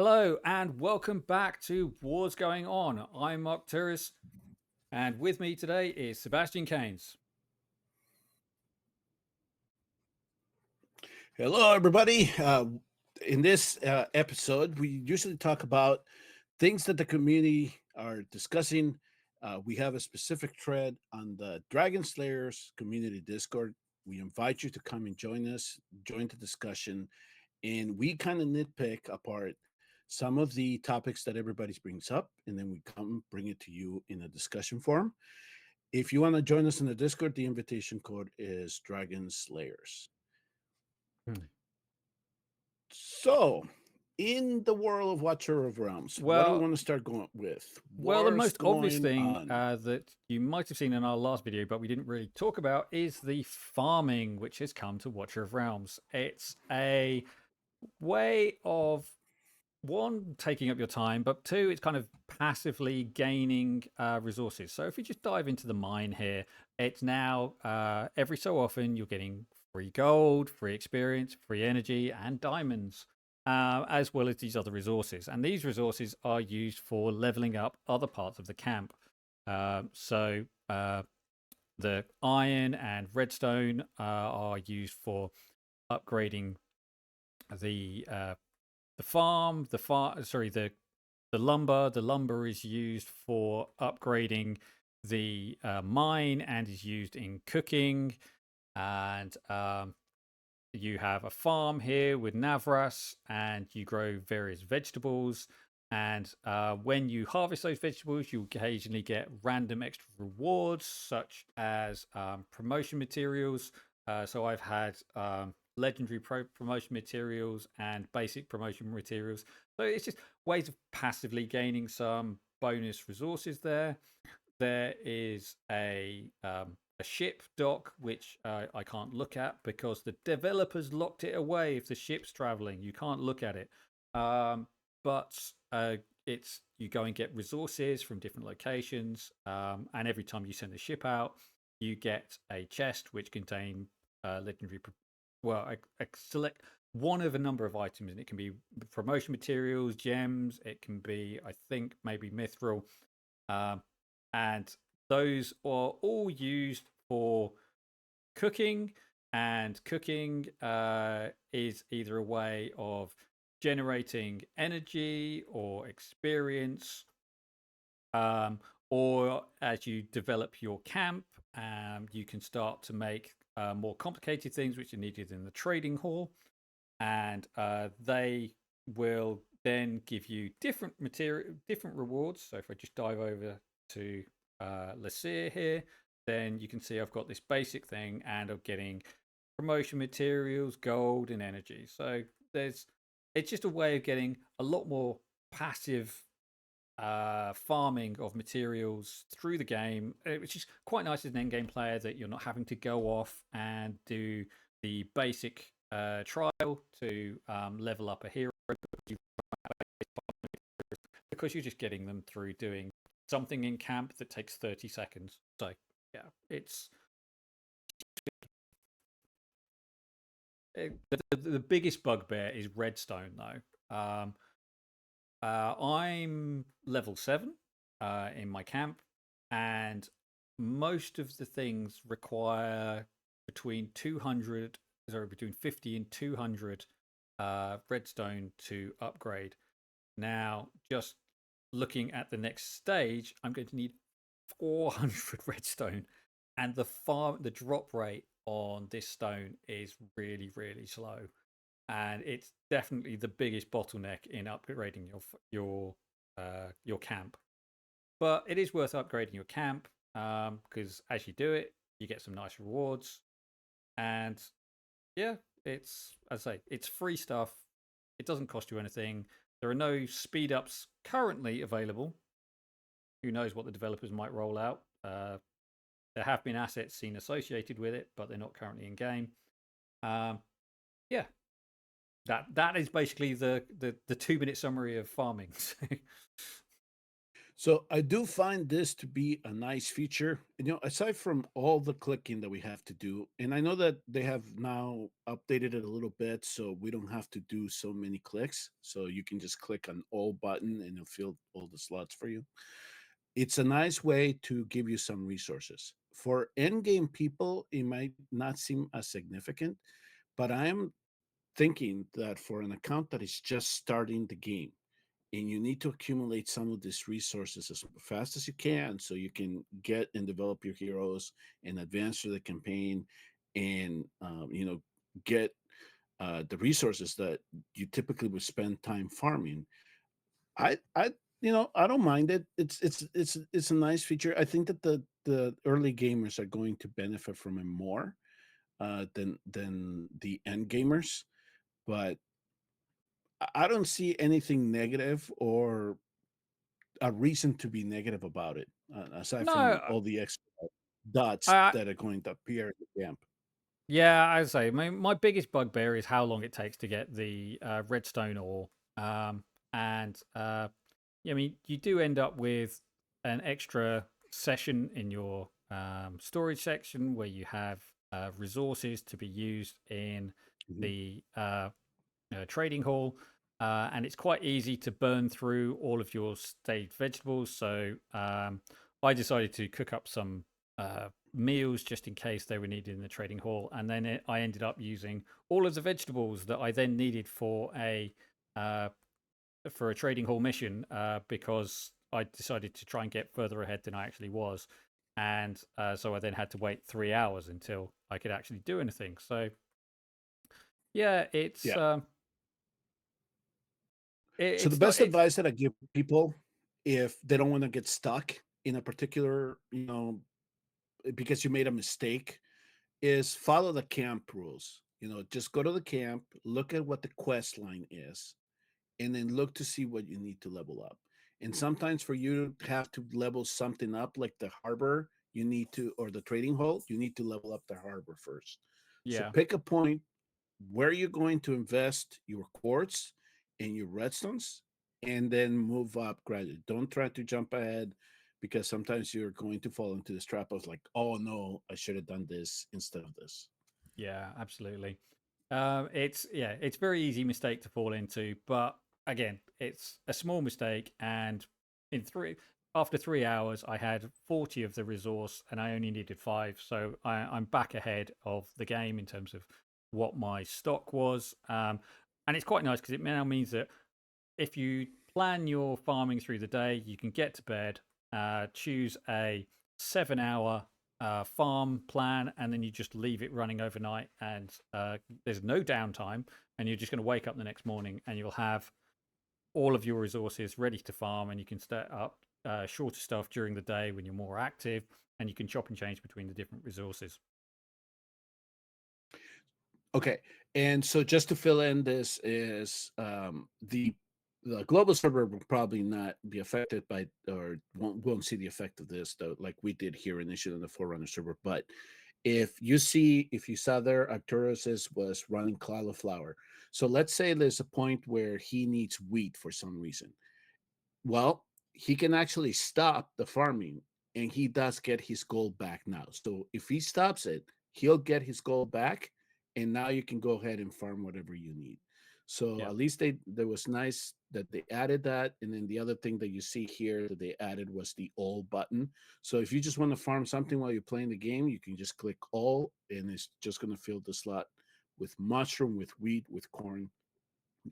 Hello and welcome back to Wars Going On. I'm Mark Turris, and with me today is Sebastian Keynes. Hello, everybody. In this episode, we usually talk about things that the community are discussing. We have a specific thread on the Dragon Slayers community Discord. We invite you to come and join us, join the discussion, and we kind of nitpick apart some of the topics that everybody brings up, and then we come bring it to you in a discussion forum. If you want to join us in the Discord, the invitation code is Dragon Slayers. So, in the world of Watcher of Realms, what do we want to start going with? The What's most obvious going thing on? that you might have seen in our last video, but we didn't really talk about, is the farming which has come to Watcher of Realms. It's a way of, one, taking up your time, but two, it's kind of passively gaining resources. So if you just dive into the mine here, it's now every so often you're getting free gold, free experience, free energy, and diamonds, as well as these other resources. And these resources are used for leveling up other parts of the camp. So the iron and redstone are used for upgrading the lumber. The lumber is used for upgrading the mine and is used in cooking. And you have a farm here with Navras, and you grow various vegetables. And when you harvest those vegetables, you occasionally get random extra rewards, such as promotion materials. So I've had legendary promotion materials and basic promotion materials. So it's just ways of passively gaining some bonus resources there. There is a ship dock, which I can't look at because the developers locked it away. If the ship's traveling, you can't look at it. But it's, you go and get resources from different locations, and every time you send the ship out, you get a chest which contain legendary. I select one of a number of items, and it can be promotion materials, gems. It can be, I think, maybe mithril, and those are all used for cooking. And cooking is either a way of generating energy or experience, or as you develop your camp, you can start to make more complicated things which are needed in the trading hall, and they will then give you different rewards. So if I just dive over to Lasir here, then you can see I've got this basic thing, and I'm getting promotion materials, gold, and energy. So it's just a way of getting a lot more passive farming of materials through the game, which is quite nice as an end game player, that you're not having to go off and do the basic trial to level up a hero, because you're just getting them through doing something in camp that takes 30 seconds. So yeah, it's the biggest bugbear is redstone though. I'm level 7 in my camp, and most of the things require between 50 and 200 redstone to upgrade. Now, just looking at the next stage, I'm going to need 400 redstone, and the drop rate on this stone is really, really slow. And it's definitely the biggest bottleneck in upgrading your camp. But it is worth upgrading your camp, because as you do it, you get some nice rewards. And yeah, it's, as I say, it's free stuff. It doesn't cost you anything. There are no speed ups currently available. Who knows what the developers might roll out? There have been assets seen associated with it, but they're not currently in game. Yeah, that is basically the 2-minute summary of farming. So I do find this to be a nice feature. Aside from all the clicking that we have to do, and I know that they have now updated it a little bit, so we don't have to do so many clicks. So you can just click on all button and it'll fill all the slots for you. It's a nice way to give you some resources. For end game people, it might not seem as significant, but I am thinking that for an account that is just starting the game, and you need to accumulate some of these resources as fast as you can so you can get and develop your heroes and advance through the campaign and get the resources that you typically would spend time farming. I don't mind it. It's a nice feature. I think that the early gamers are going to benefit from it more than the end gamers, but I don't see anything negative or a reason to be negative about it, aside from No, all the extra dots I that are going to appear in the camp. yeah, I say my biggest bugbear is how long it takes to get the redstone ore. And I mean, you do end up with an extra session in your storage section where you have resources to be used in Mhm. the trading hall. And it's quite easy to burn through all of your staged vegetables. So I decided to cook up some meals just in case they were needed in the trading hall. And then I ended up using all of the vegetables that I then needed uh, for a trading hall mission because I decided to try and get further ahead than I actually was. And so I then had to wait 3 hours until I could actually do anything. So yeah, Yeah. So the it's not best it's advice that I give people if they don't want to get stuck in a particular, because you made a mistake, is follow the camp rules. Just go to the camp, look at what the quest line is, and then look to see what you need to level up. And sometimes for you to have to level something up, like the harbor, you need to, or the trading hall, you need to level up the harbor first. So yeah. pick a point where you're going to invest your quartz and your redstones, and then move up gradually. Don't try to jump ahead because sometimes you're going to fall into this trap of like, oh no, I should have done this instead of this. Yeah, absolutely. It's very easy mistake to fall into, but again, it's a small mistake, and in three after 3 hours, I had 40 of the resource, and I only needed five, so I'm back ahead of the game in terms of what my stock was. And it's quite nice because it now means that if you plan your farming through the day, you can get to bed, choose a 7 hour farm plan, and then you just leave it running overnight. And there's no downtime, and you're just going to wake up the next morning and you'll have all of your resources ready to farm, and you can start up shorter stuff during the day when you're more active, and you can chop and change between the different resources. Okay, and so just to fill in, this is the global server will probably not be affected by, or won't see the effect of this though, like we did here initially on the Forerunner server. But if you saw there, Arcturus's was running cauliflower. So let's say there's a point where he needs wheat for some reason. Well, he can actually stop the farming, and he does get his gold back now. So if he stops it, he'll get his gold back, and now you can go ahead and farm whatever you need. So Yeah. at least there was nice that they added that. And then the other thing that you see here that they added was the all button. So if you just want to farm something while you're playing the game, you can just click all, and it's just going to fill the slot with mushroom, with wheat, with corn,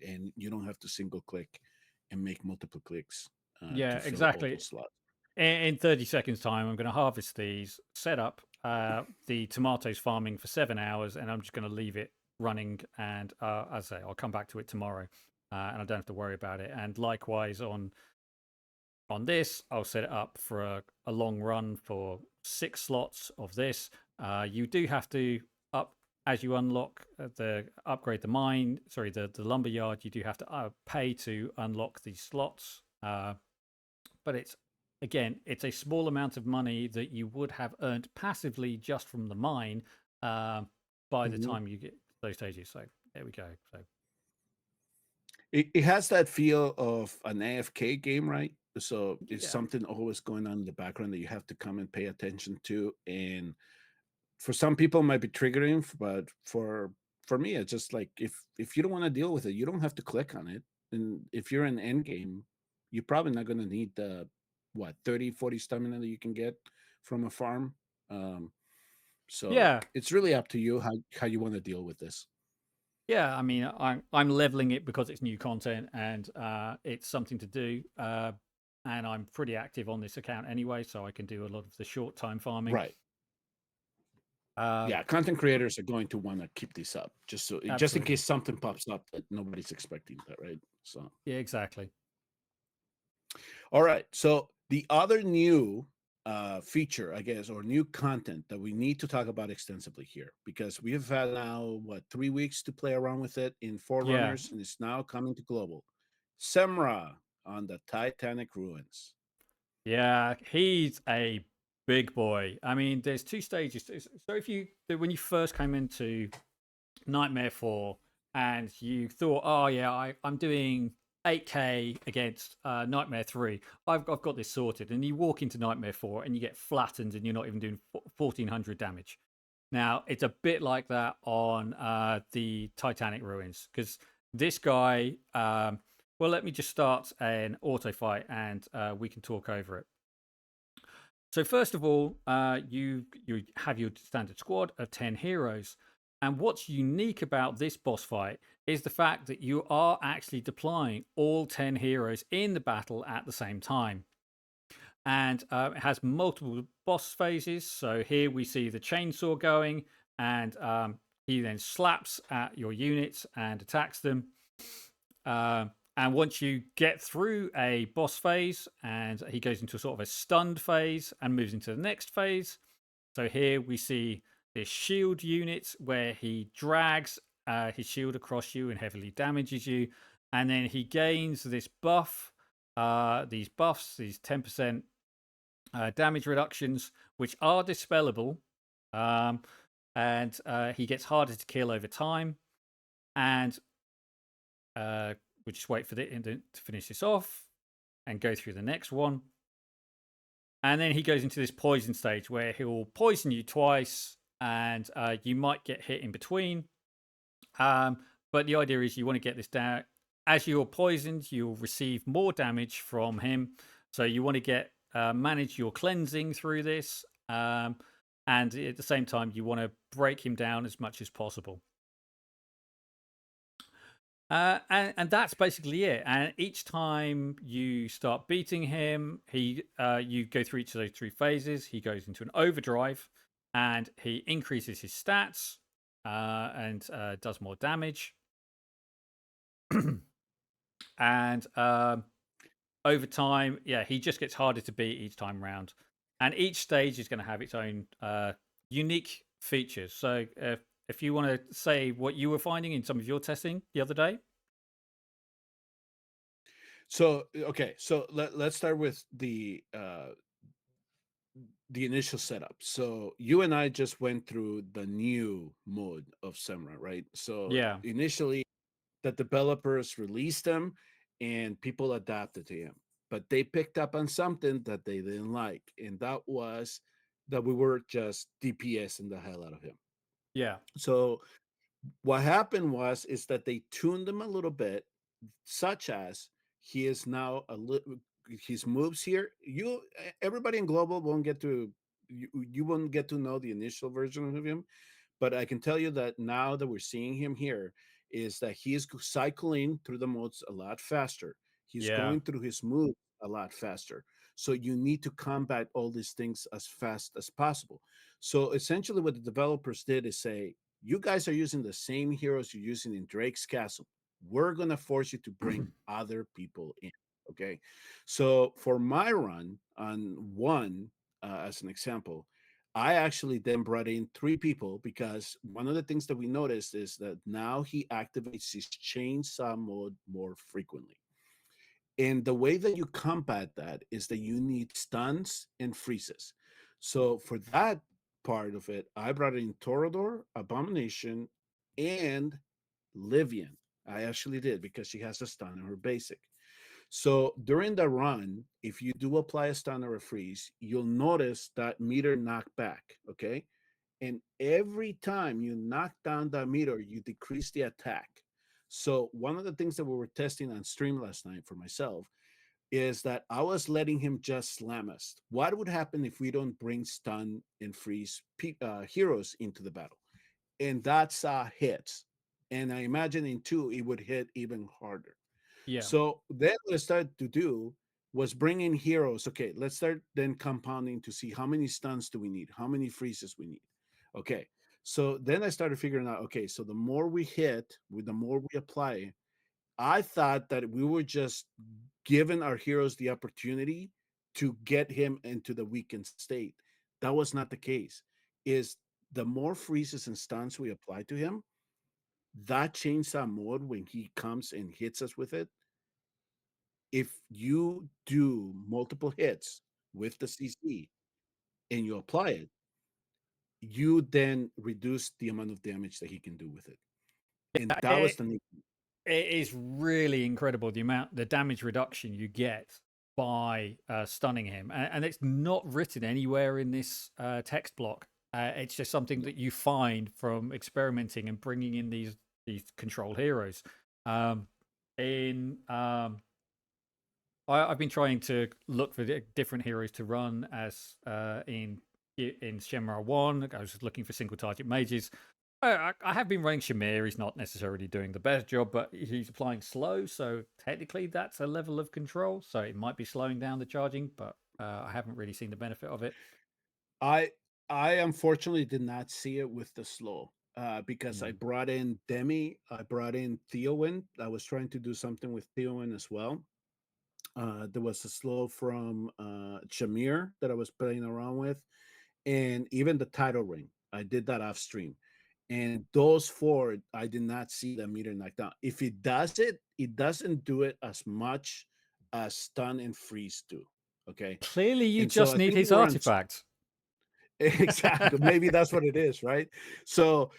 and you don't have to single click and make multiple clicks Yeah, to fill all exactly. those slots. In 30 seconds time, I'm going to harvest these, set up the tomatoes farming for 7 hours, and I'm just going to leave it running. And as I say, I'll come back to it tomorrow, and I don't have to worry about it. And likewise on this, I'll set it up for a long run for 6 slots of this. You do have to up as you unlock the upgrade the mine, sorry, the lumber yard. You do have to pay to unlock these slots. But it's a small amount of money that you would have earned passively just from the mine uh, by the Mhm. time you get to those stages. So there we go. So It has that feel of an AFK game, right? So it's Yeah. something always going on in the background that you have to come and pay attention to. And for some people, it might be triggering, but for me, it's just like if you don't want to deal with it, you don't have to click on it. And if you're in end game, you're probably not going to need the what 30, 40 stamina that you can get from a farm. Um, so Yeah. it's really up to you how you want to deal with this. Yeah, I mean, I'm leveling it because it's new content and it's something to do. And I'm pretty active on this account anyway, so I can do a lot of the short time farming. Right. Um, Yeah, content creators are going to want to keep these up just in Absolutely. case something pops up that nobody's expecting that, right? So Yeah, exactly. all right. So the other new feature, I guess, or new content that we need to talk about extensively here, because we have had now what 3 weeks to play around with it in Yeah. Forerunners, and it's now coming to global. Semrah on the Titanic ruins. Yeah, he's a big boy. I mean, there's two stages. So if you when you first came into Nightmare 4 and you thought, oh yeah, I'm doing 8k against Nightmare 3. I've got this sorted. And you walk into Nightmare 4 and you get flattened and you're not even doing 1400 damage. Now, it's a bit like that on the Titanic ruins because this guy, well, let me just start an auto fight and we can talk over it. So first of all, you have your standard squad of 10 heroes. And what's unique about this boss fight is the fact that you are actually deploying all 10 heroes in the battle at the same time. And it has multiple boss phases. So here we see the chainsaw going, and he then slaps at your units and attacks them. And once you get through a boss phase, and he goes into a sort of a stunned phase and moves into the next phase. So here we see this shield unit where he drags his shield across you and heavily damages you. And then he gains this buff, these buffs, these 10% damage reductions, which are dispellable. Um, and he gets harder to kill over time. And we'll just wait for to finish this off and go through the next one. And then he goes into this poison stage where he'll poison you twice and you might get hit in between. But the idea is you want to get this down. As you're poisoned, you'll receive more damage from him. So you want to get manage your cleansing through this. And at the same time, you want to break him down as much as possible. And that's basically it. And each time you start beating him, you go through each of those three phases. He goes into an overdrive, and he increases his stats and does more damage. And over time, yeah, he just gets harder to beat each time round. And each stage is going to have its own unique features. So if you want to say what you were finding in some of your testing the other day. So okay, so let's start with the initial setup. So you and I just went through the new mode of Semrah, right? So Yeah, initially, the developers released them, and people adapted to him, but they picked up on something that they didn't like, and that was that we were just DPSing the hell out of him. yeah, So what happened was is that they tuned him a little bit, such as he is now a little his moves here. Everybody in global won't get to you won't get to know the initial version of him, but I can tell you that now that we're seeing him here, is that he is cycling through the modes a lot faster. He's yeah. going through his moves a lot faster. So you need to combat all these things as fast as possible. So essentially, what the developers did is say, you guys are using the same heroes you're using in Drake's Castle. We're going to force you to bring other people in. Okay. So for my run on one, as an example, I actually then brought in three people because one of the things that we noticed is that now he activates his chainsaw mode more frequently. And the way that you combat that is that you need stuns and freezes. So for that part of it, I brought in Torador, Abomination, and Livian. I actually did because she has a stun in her basic. So during the run, if you do apply a stun or a freeze, you'll notice that meter knock back. Okay. And every time you knock down that meter, you decrease the attack. So one of the things that we were testing on stream last night for myself is that I was letting him just slam us. What would happen if we don't bring stun and freeze heroes into the battle? And that's hits. And I imagine in two, it would hit even harder. Yeah. So then what I started to do was bring in heroes. Okay, let's start then compounding to see how many stuns do we need, how many freezes we need. Okay, so then I started figuring out. Okay, so the more we hit, with the more we apply, I thought that we were just giving our heroes the opportunity to get him into the weakened state. That was not the case. Is the more freezes and stuns we apply to him, that chainsaw mode when he comes and hits us with it, if you do multiple hits with the CC and you apply it, you then reduce the amount of damage that he can do with it. And Yeah, that was the neat. it is really incredible the damage reduction you get by stunning him, and it's not written anywhere in this text block. It's just something No. that you find from experimenting and bringing in these control heroes. Um, in I've been trying to look for different heroes to run as in Semrah 1. I was just looking for single target mages. I have been running Shamir. He's not necessarily doing the best job, but he's applying slow, so technically that's a level of control. So it might be slowing down the charging, but I haven't really seen the benefit of it. I I unfortunately did not see it with the slow because I Mm. brought in Demi, I brought in Theowin. I was trying to do something with Theowin as well. There was a slow from Shamir that I was playing around with, and even the title ring. I did that off stream. And those four, I did not see the meter knocked down. If it does it, it doesn't do it as much as stun and freeze do. Okay. Clearly, you And so just I need think we his were on artifact. exactly. Maybe that's what it is, right? So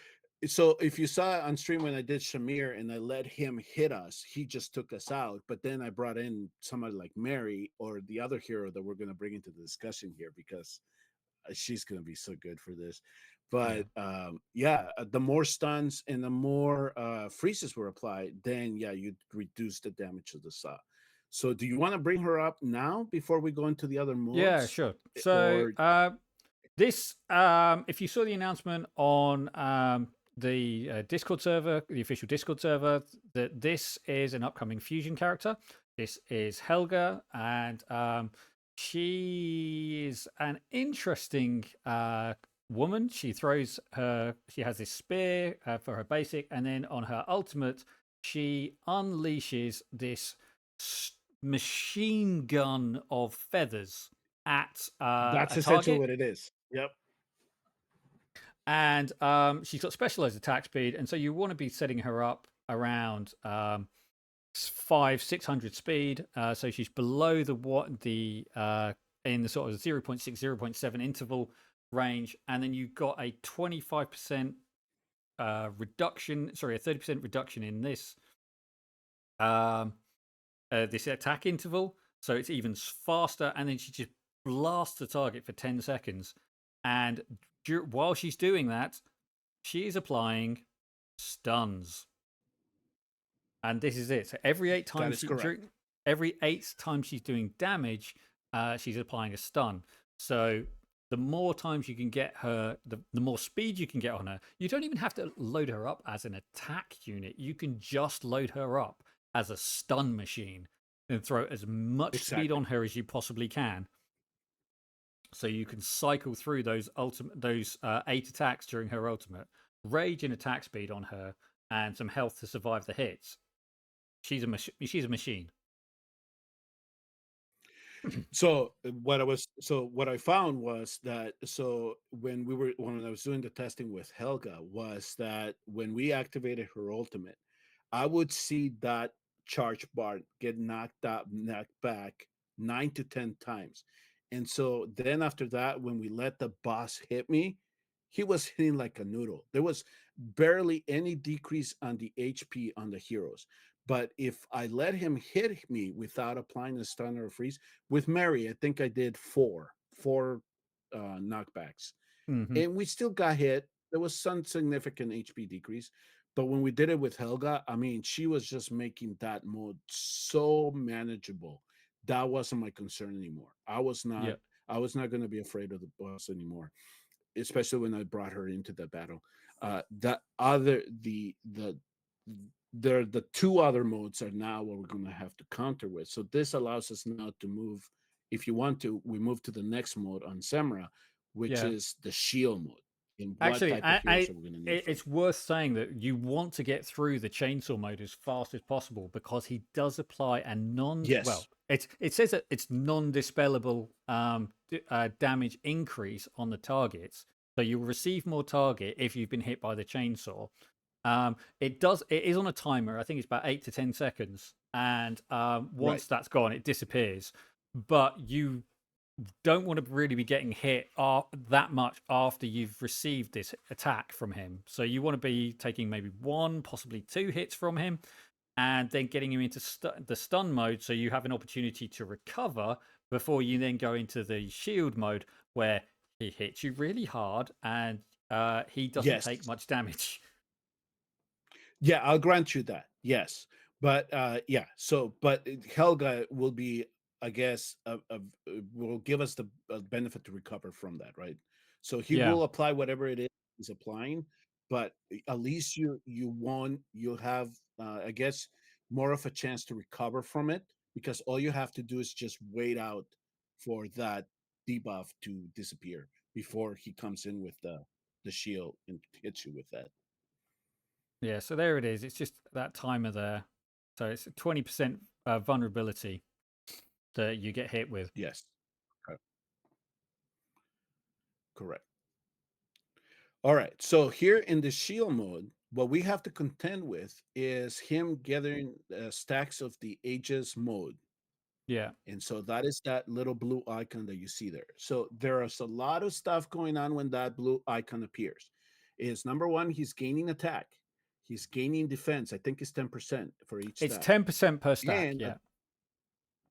so if you saw on stream when I did Shamir and I let him hit us, he just took us out. But then I brought in somebody like Mary or the other hero that we're going to bring into the discussion here because she's going to be so good for this. Yeah. But yeah, the more stuns and the more freezes were applied, then yeah, you reduce the damage of the saw. So do you want to bring her up now before we go into the other Yeah, modes? sure. So Or this, if you saw the announcement on the Discord server, the official Discord server, that this is an upcoming fusion character. This is Helga, and she is an interesting woman. She has this spear for her basic, and then on her ultimate, she unleashes this machine gun of feathers at that's a essentially target, what it is. Yep. and she's got specialized attack speed, and so you want to be setting her up around 600 speed. So she's below the in the sort of 0.6 0.7 interval range, and then you've got a 25% reduction, sorry, a 30% reduction in um, this attack interval, so it's even faster. And then she just blasts the target for 10 seconds, and while she's doing that, she is applying stuns. And this is it. So That is correct. every 8 times she's doing damage, she's applying a stun. So the more times you can get her, the more speed you can get on her. You don't even have to load her up as an attack unit. You can just load her up as a stun machine and throw as much speed Exactly. on her as you possibly can. So you can cycle through those 8 attacks during her ultimate, rage and attack speed on her, and some health to survive the hits. She's a machine. So what I found was that so when I was doing the testing with Helga was that when we activated her ultimate, I would see that charge bar get knocked back 9 to 10 times. And so then after that, when we let the boss hit me, he was hitting like a noodle. There was barely any decrease on the HP on the heroes. But if I let him hit me without applying a stun or a freeze, with Mary, I think I did four knockbacks, Hmm. and we still got hit. There was some significant HP decrease, but when we did it with Helga, I mean, she was just making that mode so manageable. That wasn't my concern anymore. Yeah. I was not going to be afraid of the boss anymore, especially when I brought her into the battle. The other the two other modes are now what we're going to have to counter with. So this allows us now to move. If you want to, we move to the next mode on Semrah, which Yeah. is the shield mode. And what Actually, type of heroes are we going to need for that? it's worth saying that you want to get through the chainsaw mode as fast as possible because he does apply a non well, Yes, it says that it's non-dispellable damage increase on the targets. So you'll receive more target if you've been hit by the chainsaw. It is on a timer. I think it's about 8 to 10 seconds, and right. once that's gone, it disappears. But you don't want to really be getting hit that much after you've received this attack from him. So you want to be taking maybe one, possibly two hits from him, and then getting him into the stun mode so you have an opportunity to recover before you then go into the shield mode where he hits you really hard and he doesn't take Yes. much damage. Yeah, I'll grant you that. Yes, but yeah. So, but Helga will be, I guess, will give us the benefit to recover from that, right? So he Yeah. will apply whatever it is he's applying, but at least you won't. You'll have, I guess, more of a chance to recover from it because all you have to do is just wait out for that debuff to disappear before he comes in with the shield and hits you with that. Yeah, so there it is. It's just that timer there. So it's a 20% vulnerability that you get hit with. Yes. Correct. All right. So here in the shield mode, what we have to contend with is him gathering stacks of the Aegis mode. Yeah. And so that is that little blue icon that you see there. So there is a lot of stuff going on when that blue icon appears. Is number one, he's gaining attack. He's gaining defense. I think it's 10% for each It's stack. 10% per stack. And Yeah.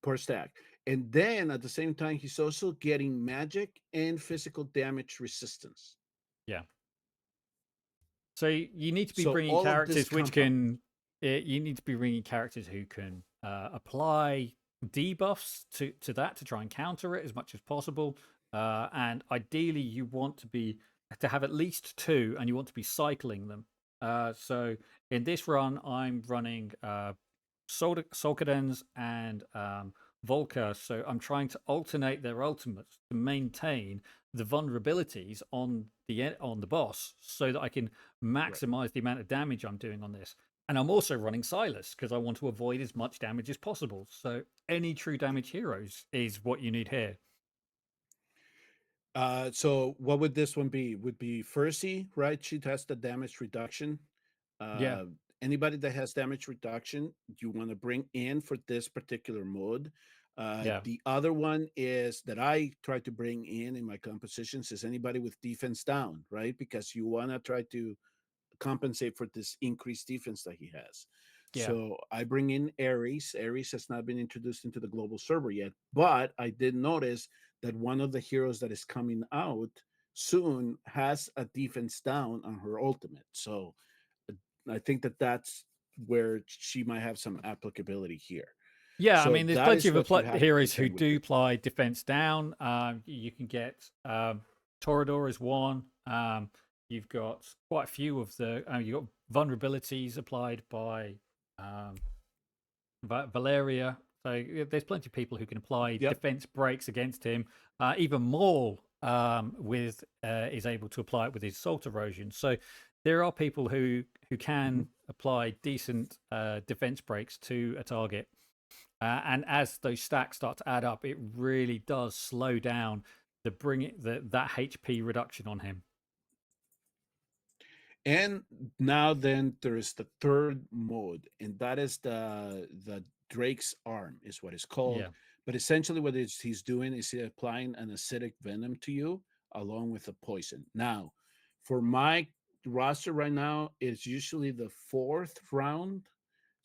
per stack. And then at the same time, he's also getting magic and physical damage resistance. Yeah. So you need to be So bringing all of this characters which compound. can. You need to be bringing characters who can apply debuffs to that to try and counter it as much as possible. And ideally, you want to have at least two, and you want to be cycling them. So in this run, I'm running Solkadens and Volker, so I'm trying to alternate their ultimates to maintain the vulnerabilities on the boss, so that I can Right. maximize the amount of damage I'm doing on this. And I'm also running Silas because I want to avoid as much damage as possible. So any true damage heroes is what you need here. So what would this one be? Would be Fercy, right? She has the damage reduction. Yeah, Uh, Anybody that has damage reduction, you want to bring in for this particular mode. yeah, The other one is that I try to bring in my compositions is anybody with defense down, right? Because you want to try to compensate for this increased defense that he has. yeah. So I bring in Ares. Ares has not been introduced into the global server yet, but I did notice that one of the heroes that is coming out soon has a defense down on her ultimate. So I think that that's where she might have some applicability here. Yeah, I So mean, there's that plenty is of what you have to heroes who contend with do here. apply defense down. You can get Torador is one. You've got quite a few of the. You've got vulnerabilities applied by um, Valeria. So yeah, there's plenty of people who can apply Yep. defense breaks against him. Even Maul with is able to apply it with his salt erosion. So there are people who Mhm. can apply decent defense breaks to a target. And as those stacks start to add up, it really does slow down that HP reduction on him. And now then there is the third mode, and that is the Drake's arm is what it's called. Yeah, But essentially, what he's doing is he applying an acidic venom to you along with a poison. Now, for my roster right now, it's usually the fourth round.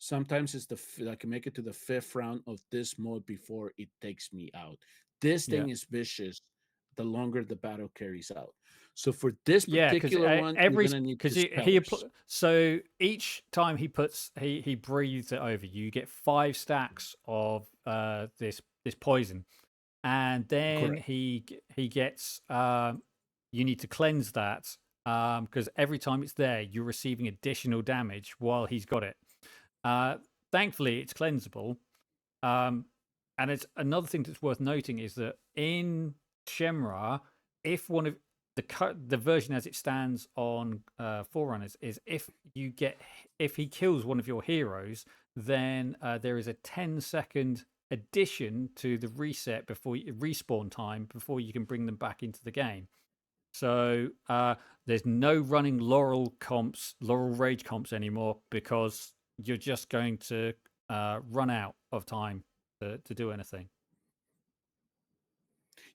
Sometimes it's I can make it to the fifth round of this mode before it takes me out. This Yeah. thing is vicious the longer the battle carries out. So for this Yeah, because particular one, you're every gonna need because dispellers. so each time he breathes it over, you get 5 stacks of this poison, and then Correct. he gets you need to cleanse that because every time it's there, you're receiving additional damage while he's got it. Uh, Thankfully, it's cleansable. Um, and it's another thing that's worth noting is that in Shemra, if one of the version as it stands on Forerunners is if he kills one of your heroes, then there is a 10-second addition to the reset before respawn time before you can bring them back into the game. So there's no running Laurel Rage comps anymore because you're just going to run out of time to do anything.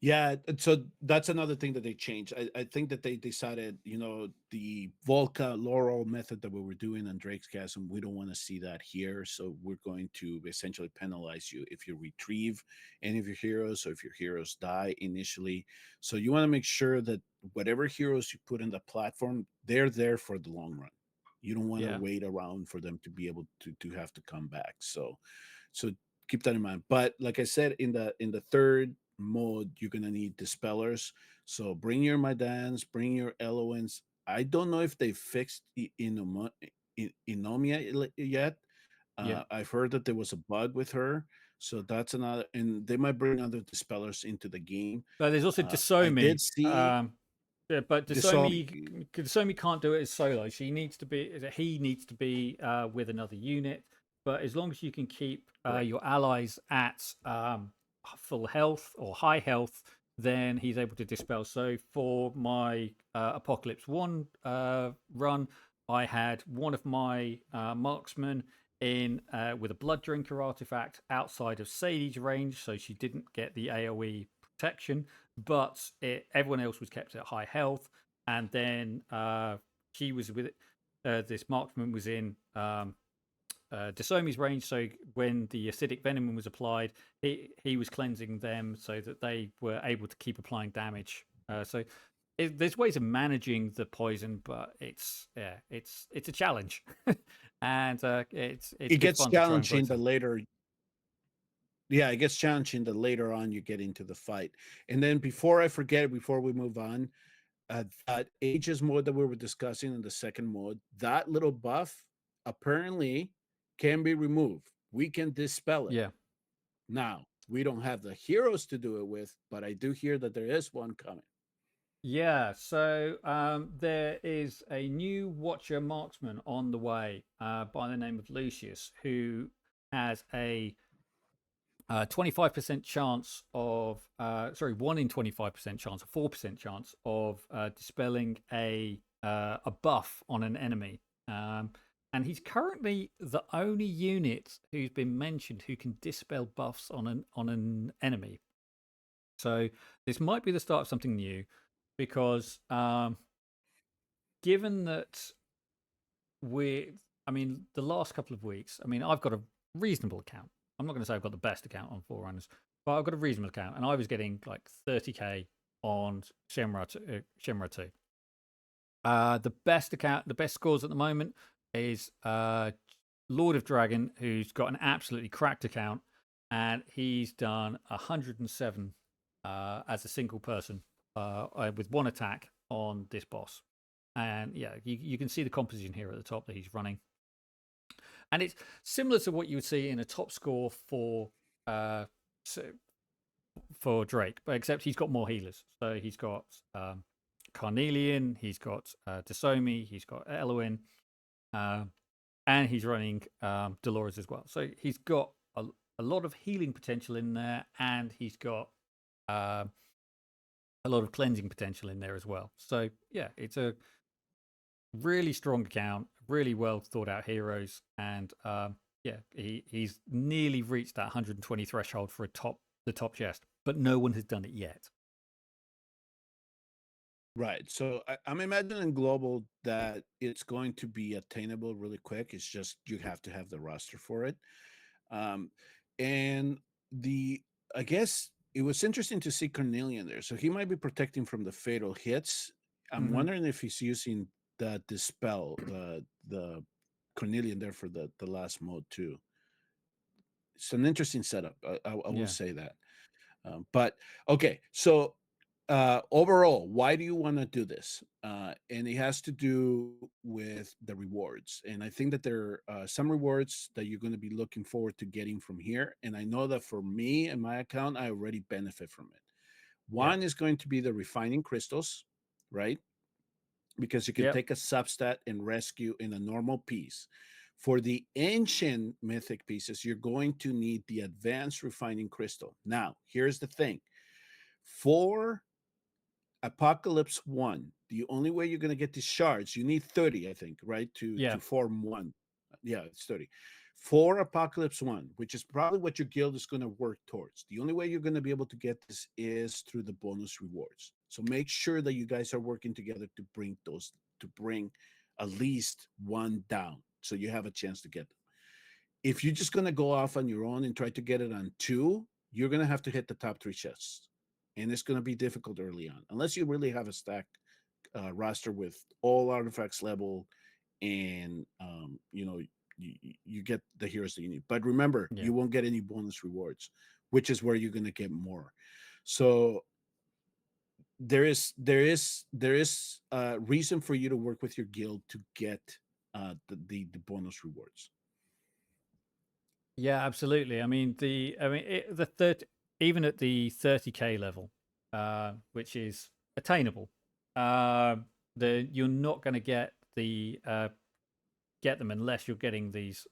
Yeah, and so that's another thing that they changed. I think that they decided, the Volca Laurel method that we were doing on Drake's Chasm, we don't want to see that here. So we're going to essentially penalize you if you retrieve any of your heroes or if your heroes die initially. So you want to make sure that whatever heroes you put in the platform, they're there for the long run. You don't want to Yeah, wait around for them to be able to have to come back. So keep that in mind. But like I said, in the third mode, you're gonna need dispellers. So bring your Maidans, bring your Eloins. I don't know if they fixed Inomia yet. yeah. I've heard that there was a bug with her, so that's another, and they might bring other dispellers into the game. But there's also I did Desomi. see Yeah, but Desomi. Desomi can't do it as solo. He needs to be with another unit. But as long as you can keep Correct. your allies at full health or high health, then he's able to dispel. So for my Apocalypse One run, I had one of my marksmen in with a Blood Drinker artifact outside of Sadie's range, so she didn't get the AOE protection, but everyone else was kept at high health. And then she was with this marksman was in Desomi's range, so when the acidic venom was applied, he was cleansing them so that they were able to keep applying damage. There's ways of managing the poison, but it's a challenge, and it's It good gets fun to try and challenging break the them. later. Yeah, it gets challenging the later on you get into the fight. And then before I forget, before we move on, that ages mode that we were discussing in the second mode, that little buff apparently can be removed. We can dispel it. Yeah. Now, we don't have the heroes to do it with, but I do hear that there is one coming. Yeah, so there is a new Watcher marksman on the way by the name of Lucius, who has a 25% chance of, 1 in 25% chance, a 4% chance of dispelling a buff on an enemy. And he's currently the only unit who's been mentioned who can dispel buffs on an enemy. So this might be the start of something new because given that we, I mean, the last couple of weeks, I mean, I've got a reasonable account. I'm not going to say I've got the best account on Forerunners, but I've got a reasonable account, and I was getting like 30k on Shenmue 2. The best account, the best scores at the moment is Lord of Dragon, who's got an absolutely cracked account, and he's done 107 as a single person with one attack on this boss. And yeah, you can see the composition here at the top that he's running. And it's similar to what you would see in a top score uh, for Drake, but except he's got more healers. So he's got Carnelian, he's got Desomi, he's got Eloin, and he's running Dolores as well. So he's got a lot of healing potential in there, and he's got a lot of cleansing potential in there as well. So yeah, it's a really strong account, really well thought out heroes, and yeah, he's nearly reached that 120 threshold for the top chest, but no one has done it yet. Right. So I'm imagining global that it's going to be attainable really quick. It's just you have to have the roster for it. Um, and the I guess it was interesting to see Cornelian there. So he might be protecting from the fatal hits. I'm Hmm. wondering if he's using the dispel, the Cornelian there for the last mode too. It's an interesting setup. I will Yeah. say that. But okay, so overall, why do you want to do this? And it has to do with the rewards. And I think that there are some rewards that you're going to be looking forward to getting from here. And I know that for me and my account, I already benefit from it. Yeah. One is going to be the refining crystals, right? Because you can Yep. take a substat and rescue in a normal piece. For the ancient mythic pieces, you're going to need the advanced refining crystal. Now, here's the thing for Apocalypse 1, the only way you're going to get these shards, you need 30, I think, right? To Yeah. form one. Yeah, it's 30. For Apocalypse 1, which is probably what your guild is going to work towards. The only way you're going to be able to get this is through the bonus rewards. So make sure that you guys are working together to bring at least one down so you have a chance to get them. If you're just going to go off on your own and try to get it on two, you're going to have to hit the top three chests. And it's going to be difficult early on, unless you really have a stack roster with all artifacts level and, you get the heroes that you need. But remember, Yeah. you won't get any bonus rewards, which is where you're going to get more. So there is a reason for you to work with your guild to get the bonus rewards. Yeah, absolutely. The third, even at the 30K level, which is attainable, uh, you're not going to get them unless you're getting these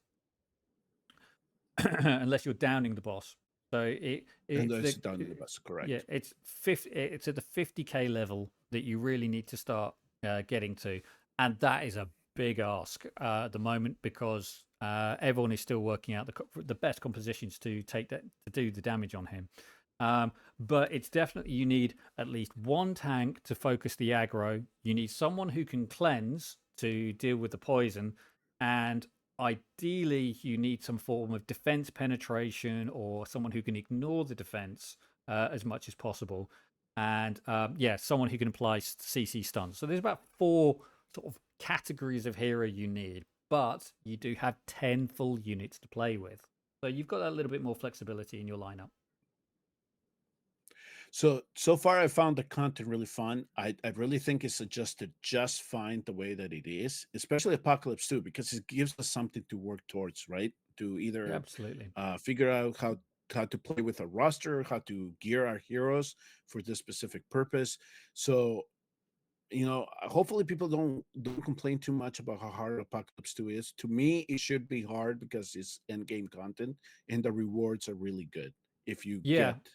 unless you're downing the boss. So And it's that's down in the bus, yeah, correct? it's at the 50K level that you really need to start getting to, and that is a big ask at the moment because everyone is still working out the best compositions to take that to do the damage on him. But it's definitely you need at least one tank to focus the aggro. You need someone who can cleanse to deal with the poison, and ideally you need some form of defense penetration or someone who can ignore the defense as much as possible. And yeah, someone who can apply CC stuns. So there's about four sort of categories of hero you need, but you do have 10 full units to play with. So you've got a little bit more flexibility in your lineup. So far I found the content really fun. I really think it's adjusted just fine the way that it is, especially Apocalypse 2, because it gives us something to work towards, right? To Yeah, either absolutely. figure out how to play with a roster, how to gear our heroes for this specific purpose. So hopefully people don't complain too much about how hard Apocalypse 2 is. To me, it should be hard because it's end game content and the rewards are really good if you Yeah, get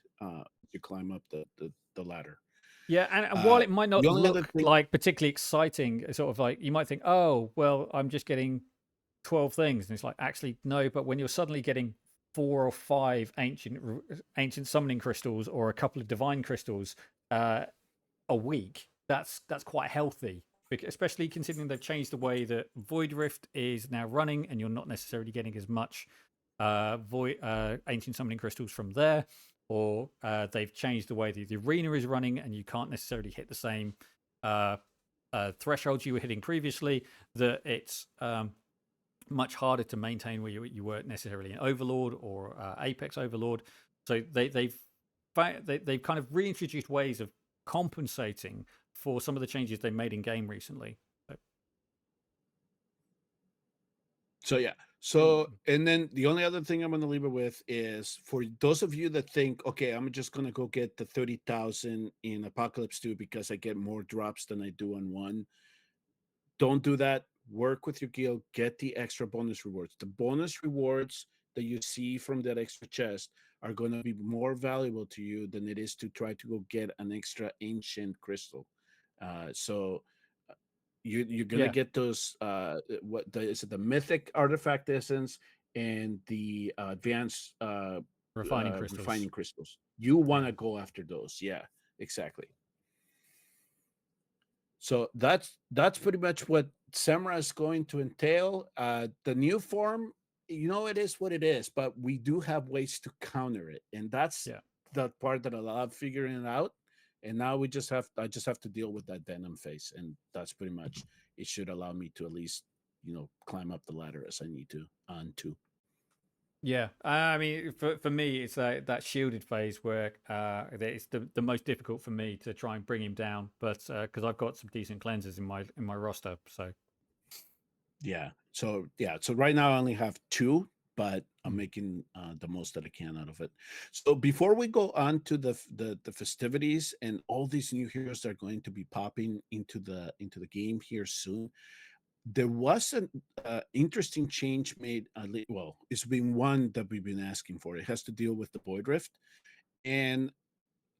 you climb up the ladder. yeah, and while it might The not only other look thing, like particularly exciting, sort of like you might think, oh, well, I'm just getting 12 things, and it's like actually no. But when you're suddenly getting four or five ancient summoning crystals or a couple of divine crystals uh, a week, that's quite healthy. Especially considering they've changed the way that Void Rift is now running, and you're not necessarily getting as much void ancient summoning crystals from there, or they've changed the way that the arena is running, and you can't necessarily hit the same uh, thresholds you were hitting previously. That it's much harder to maintain where you weren't necessarily an Overlord or Apex Overlord. So they've kind of reintroduced ways of compensating for some of the changes they made in game recently. So, so yeah. mm, So and then the only other thing I'm going to leave it with is for those of you that think, okay, I'm just going to go get the 30,000 in Apocalypse 2 because I get more drops than I do on one. Don't do that. Work with your guild, get the extra bonus rewards. The bonus rewards that you see from that extra chest are going to be more valuable to you than it is to try to go get an extra ancient crystal. So you're going to yeah, get those is it the mythic artifact essence and the advanced refining crystals. refining crystals. You want Yeah. to go after those. Yeah, exactly. So that's pretty much what Semrah is going to entail. The new form, it is what it is, but we do have ways to counter it, and that's Yeah. the part that I love figuring it out. And now I just have to deal with that denim face, and that's pretty much it. Should allow me to at least climb up the ladder as I need to on to. Yeah, I mean, for me, it's that shielded phase where it's the most difficult for me to try and bring him down, but because I've got some decent cleansers in my roster, so So right now I only have two, but I'm mm. making the most that I can out of it. So before we go on to the festivities and all these new heroes that are going to be popping into the game here soon, there was an interesting change made. Well, it's been one that we've been asking for. It has to deal with the Void Rift, and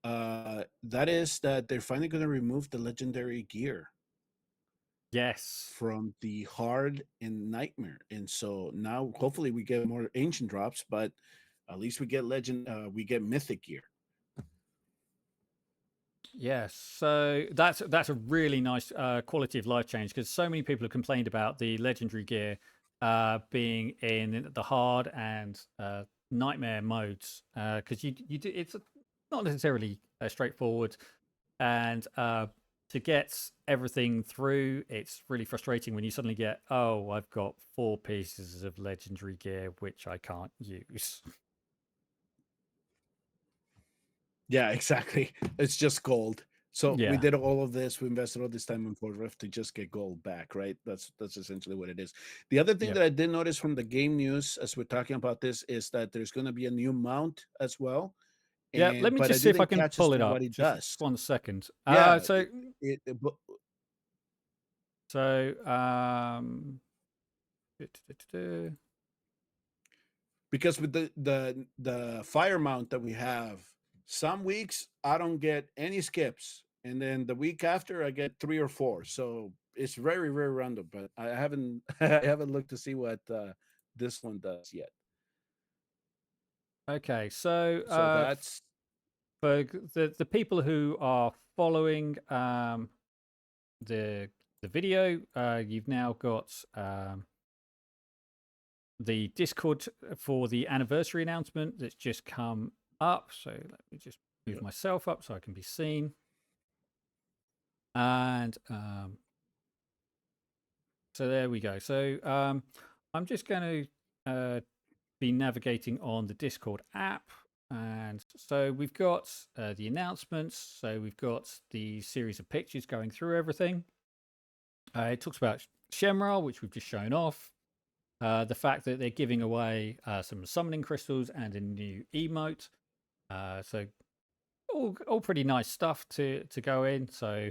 that is that they're finally going to remove the legendary gear Yes, from the hard and nightmare, and so now hopefully we get more ancient drops, but at least we get mythic gear. yes. So that's a really nice quality of life change because so many people have complained about the legendary gear being in the hard and nightmare modes because you do it's not necessarily straightforward. And to get everything through, it's really frustrating when you suddenly get, oh, I've got 4 pieces of legendary gear which I can't use. Yeah, exactly. It's just gold. So we Yeah, did all of this. We invested all this time in Fort Rift to just get gold back, right? That's essentially what it is. The other thing yeah, that I did notice from the game news as we're talking about this is that there's going to be a new mount as well, yeah. Let and me but I just see if I didn't can catch as pull to it up. what it Just does. 1 second. Yeah, but So because with the fire mount that we have, some weeks I don't get any skips, and then the week after I get 3 or 4. So it's very very random. But I haven't I haven't looked to see what this one does yet. okay, so So that's for the people who are following the the video, you've now got the Discord for the anniversary announcement that's just come up. So let me just move yeah, myself up so I can be seen. And so there we go. So I'm just going to be navigating on the Discord app. And so we've got the announcements. So we've got the series of pictures going through everything. It talks about Shemra, which we've just shown off. The fact that they're giving away some summoning crystals and a new emote. So all pretty nice stuff to go in. So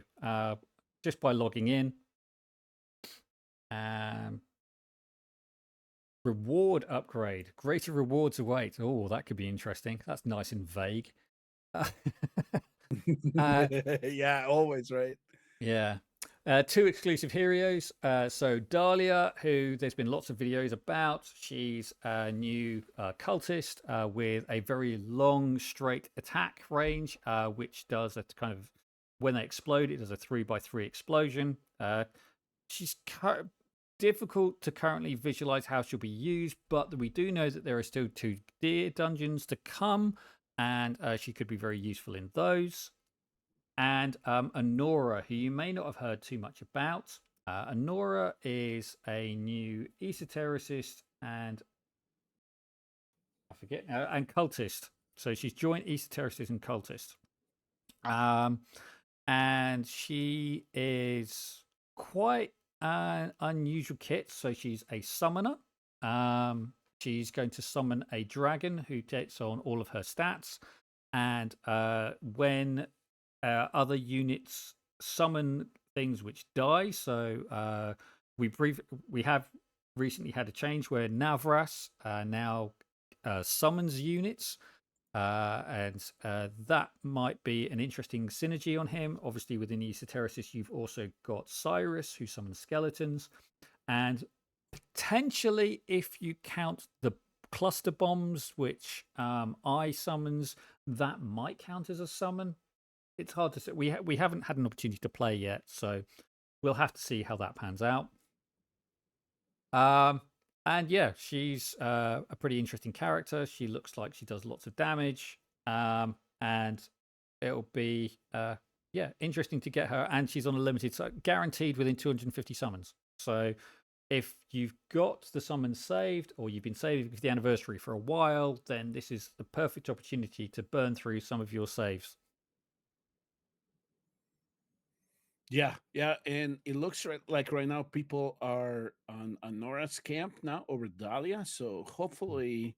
just by logging in, um, reward upgrade, greater rewards await. Oh, that could be interesting. That's nice and vague. uh, yeah, always right. yeah. 2 exclusive heroes. So Dahlia, who there's been lots of videos about. She's a new cultist with a very long, straight attack range, which does a kind of when they explode, it does a 3x3 explosion. She's difficult to currently visualize how she'll be used, but we do know that there are still 2 deer dungeons to come, and she could be very useful in those. And Honora, who you may not have heard too much about. Honora is a new esotericist and I forget and cultist. So she's joined esotericist and cultist. Um, and she is quite an unusual kit. So she's a summoner. She's going to summon a dragon who takes on all of her stats. And when other units summon things which die, so we have recently had a change where Navras now summons units and that might be an interesting synergy on him. Obviously, within the Esotericist, you've also got Cyrus, who summons skeletons. And potentially, if you count the cluster bombs, which I summons, that might count as a summon. it's hard to say. We haven't had an opportunity to play yet, so we'll have to see how that pans out. Um, and yeah, she's a pretty interesting character. She looks like she does lots of damage. And it'll be yeah, interesting to get her. And she's on a limited, so guaranteed within 250 summons. So if you've got the summons saved, or you've been saving for the anniversary for a while, then this is the perfect opportunity to burn through some of your saves. Yeah, yeah, and it looks like right now people are on Nora's camp now over Dahlia, so hopefully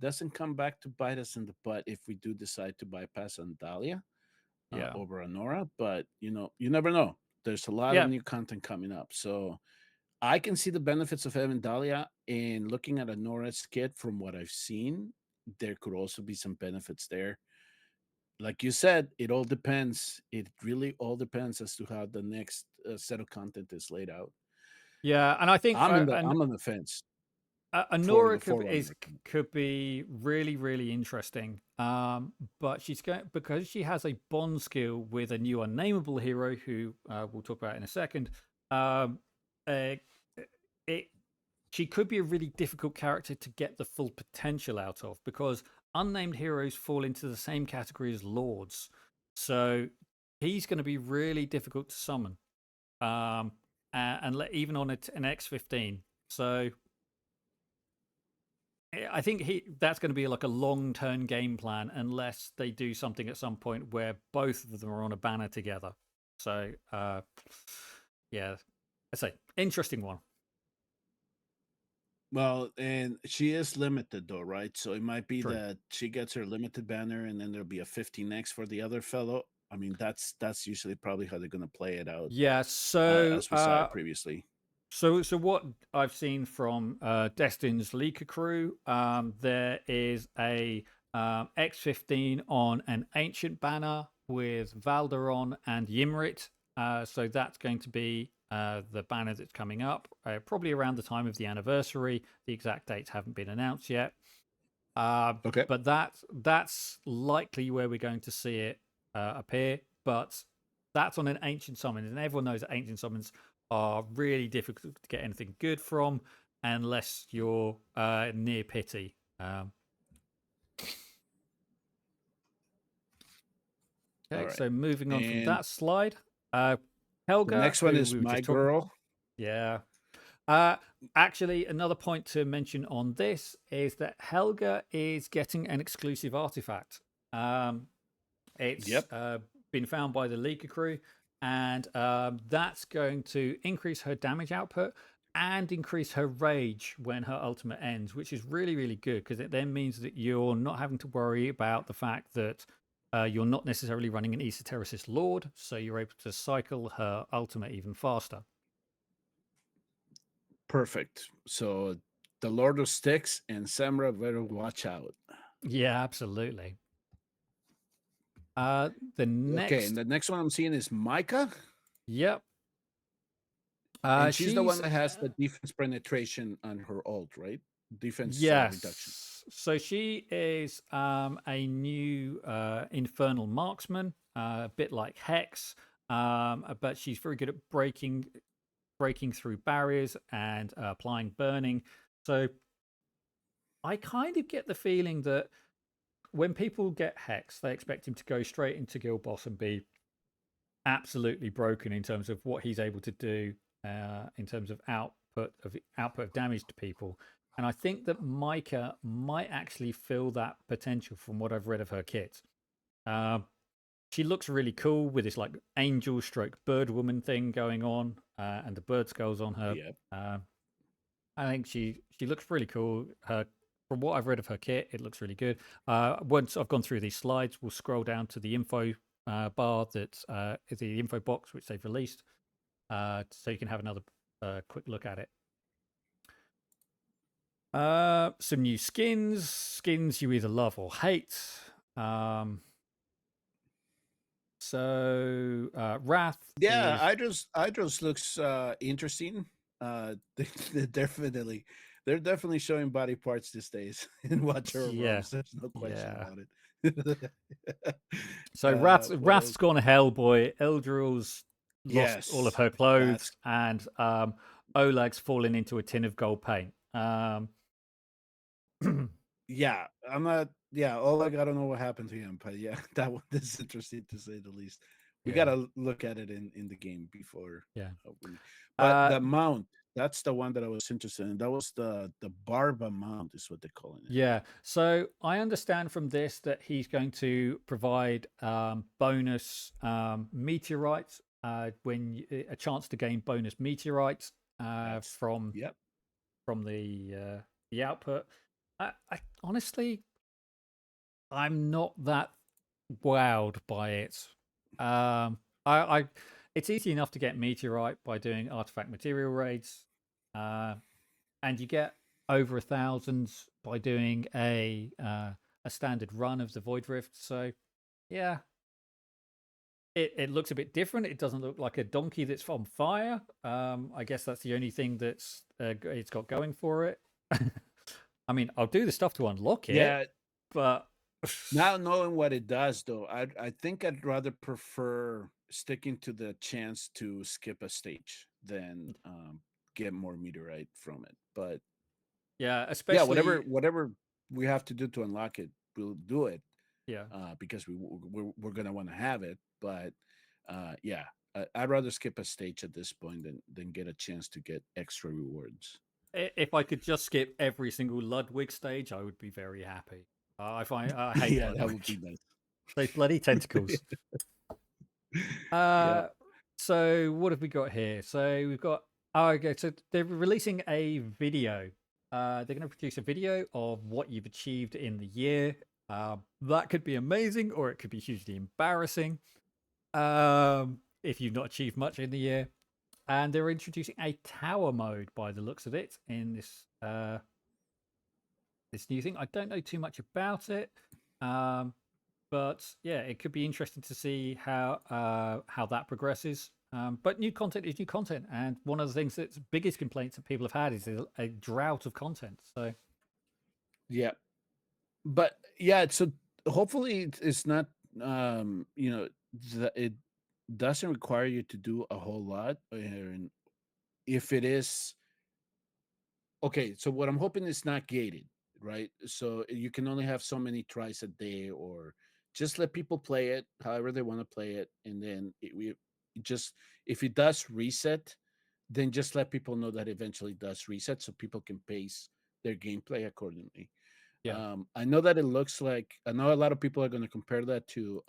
doesn't come back to bite us in the butt if we do decide to bypass on Dahlia Yeah. over on Nora. But you never know. There's a lot of Yeah. new content coming up, so I can see the benefits of having Dahlia. And looking at a Nora's kit, from what I've seen, there could also be some benefits there. Like you said, it all depends. It really all depends as to how the next set of content is laid out. Yeah. And I think and I'm on the fence for Anora the Forerunner. could be really really interesting. But she's going, because she has a bond skill with a new unnameable hero who we'll talk about in a second. Um, uh, it She could be a really difficult character to get the full potential out of, because unnamed heroes fall into the same category as lords. So he's going to be really difficult to summon. And even on an X15. So I think that's going to be like a long-term game plan, unless they do something at some point where both of them are on a banner together. So yeah, I say interesting one. Well, and she is limited though, right? So it might be True. that she gets her limited banner, and then there'll be a 15x for the other fellow. I mean, that's usually probably how they're going to play it out, Yeah. So as we saw it previously. So what I've seen from Destin's Leaker crew, there is a X15 on an ancient banner with Valderon and Ymrit. So that's going to be the banner that's coming up, probably around the time of the anniversary. The exact dates haven't been announced yet. Uh, Okay. but that's likely where we're going to see it appear. But that's on an ancient summon, and everyone knows that ancient summons are really difficult to get anything good from unless you're near pity. All Okay, right. so moving on from And that slide, uh, the Helga, next one who is we were my just talking. girl. Yeah. Uh, Actually, another point to mention on this is that Helga is getting an exclusive artifact. It's Yep. been found by the Leaker crew, and that's going to increase her damage output and increase her rage when her ultimate ends, which is really, really good, because it then means that you're not having to worry about the fact that you're not necessarily running an Esotericist Lord, so you're able to cycle her ultimate even faster. Perfect. So the Lord of Sticks and Semrah better watch out. Yeah, absolutely. The Okay, and next, the next one I'm seeing is Myca. yep, And she's the one she's that has the defense penetration on her ult, right? Defense reduction. yes. So she is a new infernal marksman, a bit like Hex, but she's very good at breaking through barriers and applying burning. So I kind of get the feeling that when people get Hex, they expect him to go straight into Guild Boss and be absolutely broken in terms of what he's able to do in terms of output of damage to people. And I think that Myca might actually fill that potential from what I've read of her kit. Uh, she looks really cool with this like angel stroke bird woman thing going on, and the bird skulls on her. Yep. I think she looks really cool. Her From what I've read of her kit, it looks really good. Once I've gone through these slides, we'll scroll down to the info bar that is the info box which they've released, so you can have another quick look at it. Some new skins you either love or hate. Wrath Yeah, is Idros looks interesting. They they're definitely showing body parts these days in Watcher yeah, Realms. There's no question yeah. about it. So Wrath's, What Wrath's else? gone to hell, boy. Eldril's lost all of Yes, her clothes, that's and Olag's fallen into a tin of gold paint. yeah. I'm not. Yeah, Oleg. I don't know what happened to him, but yeah, that one is interesting to say the least. We Yeah, gotta look at it in the game before. yeah. But Uh, the mount, that's the one that I was interested in. That was the Barba mount, is what they're calling it. Yeah, so I understand from this that he's going to provide bonus meteorites a chance to gain bonus meteorites That's yep. from the output. I honestly, I'm not that wowed by it. I it's easy enough to get meteorite by doing artifact material raids. Uh, and you get over 1,000 by doing a standard run of the Void Rift. So yeah, it looks a bit different. It doesn't look like a donkey that's on fire. I guess that's the only thing that's it's got going for it. I mean, I'll do the stuff to unlock it, Yeah. but Now knowing what it does, though, I think I'd rather prefer sticking to the chance to skip a stage than get more meteorite from it. But yeah, yeah, whatever especially whatever we have to do to unlock it, we'll do it yeah. because we're gonna want to have it. But yeah, I'd rather skip a stage at this point than get a chance to get extra rewards. If I could just skip every single Ludwig stage, I would be very happy. I hate Yeah, that would be Ludwig. nice. Those bloody tentacles. Yep. Uh, so what have we got here? So we've got okay. So they're releasing a video. They're going to produce a video of what you've achieved in the year. That could be amazing, or it could be hugely embarrassing. If you've not achieved much in the year, and they're introducing a tower mode by the looks of it in this new thing. I don't know too much about it. Um, but yeah, it could be interesting to see how that progresses. But new content is new content, and one of the things that's biggest complaints that people have had is a drought of content. So Yeah. But yeah, so hopefully it's not it doesn't require you to do a whole lot, and if it is okay, so what I'm hoping is not gated, right? So you can only have so many tries a day, or just let people play it however they want to play it, and then we just if it does reset, then just let people know that eventually does reset, so people can pace their gameplay accordingly. yeah, I know that it looks like I know a lot of people are going to compare that to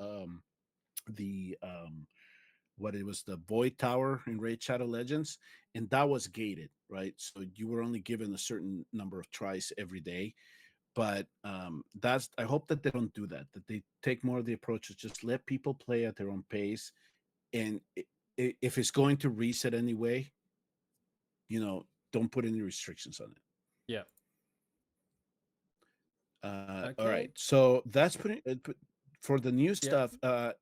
the what it was the Void Tower in Raid Shadow Legends, and that was gated, right? So you were only given a certain number of tries every day. But that's I hope that they don't do that. That they take more of the approach of just let people play at their own pace, and if it's going to reset anyway, don't put any restrictions on it. yeah, All right, okay, so that's for the new yeah, stuff.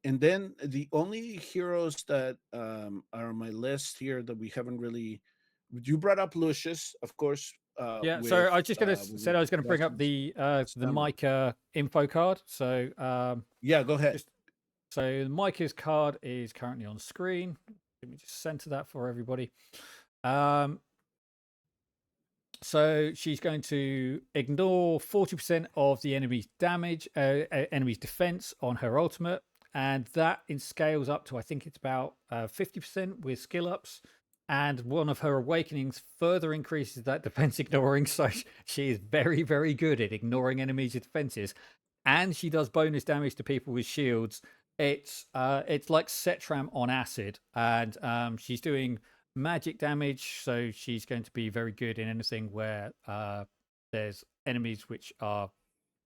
And then the only heroes that are on my list here that we haven't really, you brought up Lucius, of course, yeah. So with I was just gonna when we said were I was gonna bring up discussing the Semrah. Myca info card. So Yeah, go ahead. just so Myca's card is currently on screen. Let me just center that for everybody. Um, So she's going to ignore 40% of the enemy's damage, enemy's defense on her ultimate, and that in scales up to I think it's about 50% with skill ups. And one of her awakenings further increases that defense ignoring. So she is very, very good at ignoring enemies' defenses, and she does bonus damage to people with shields. It's like Setram on acid, and she's doing magic damage, so she's going to be very good in anything where there's enemies which are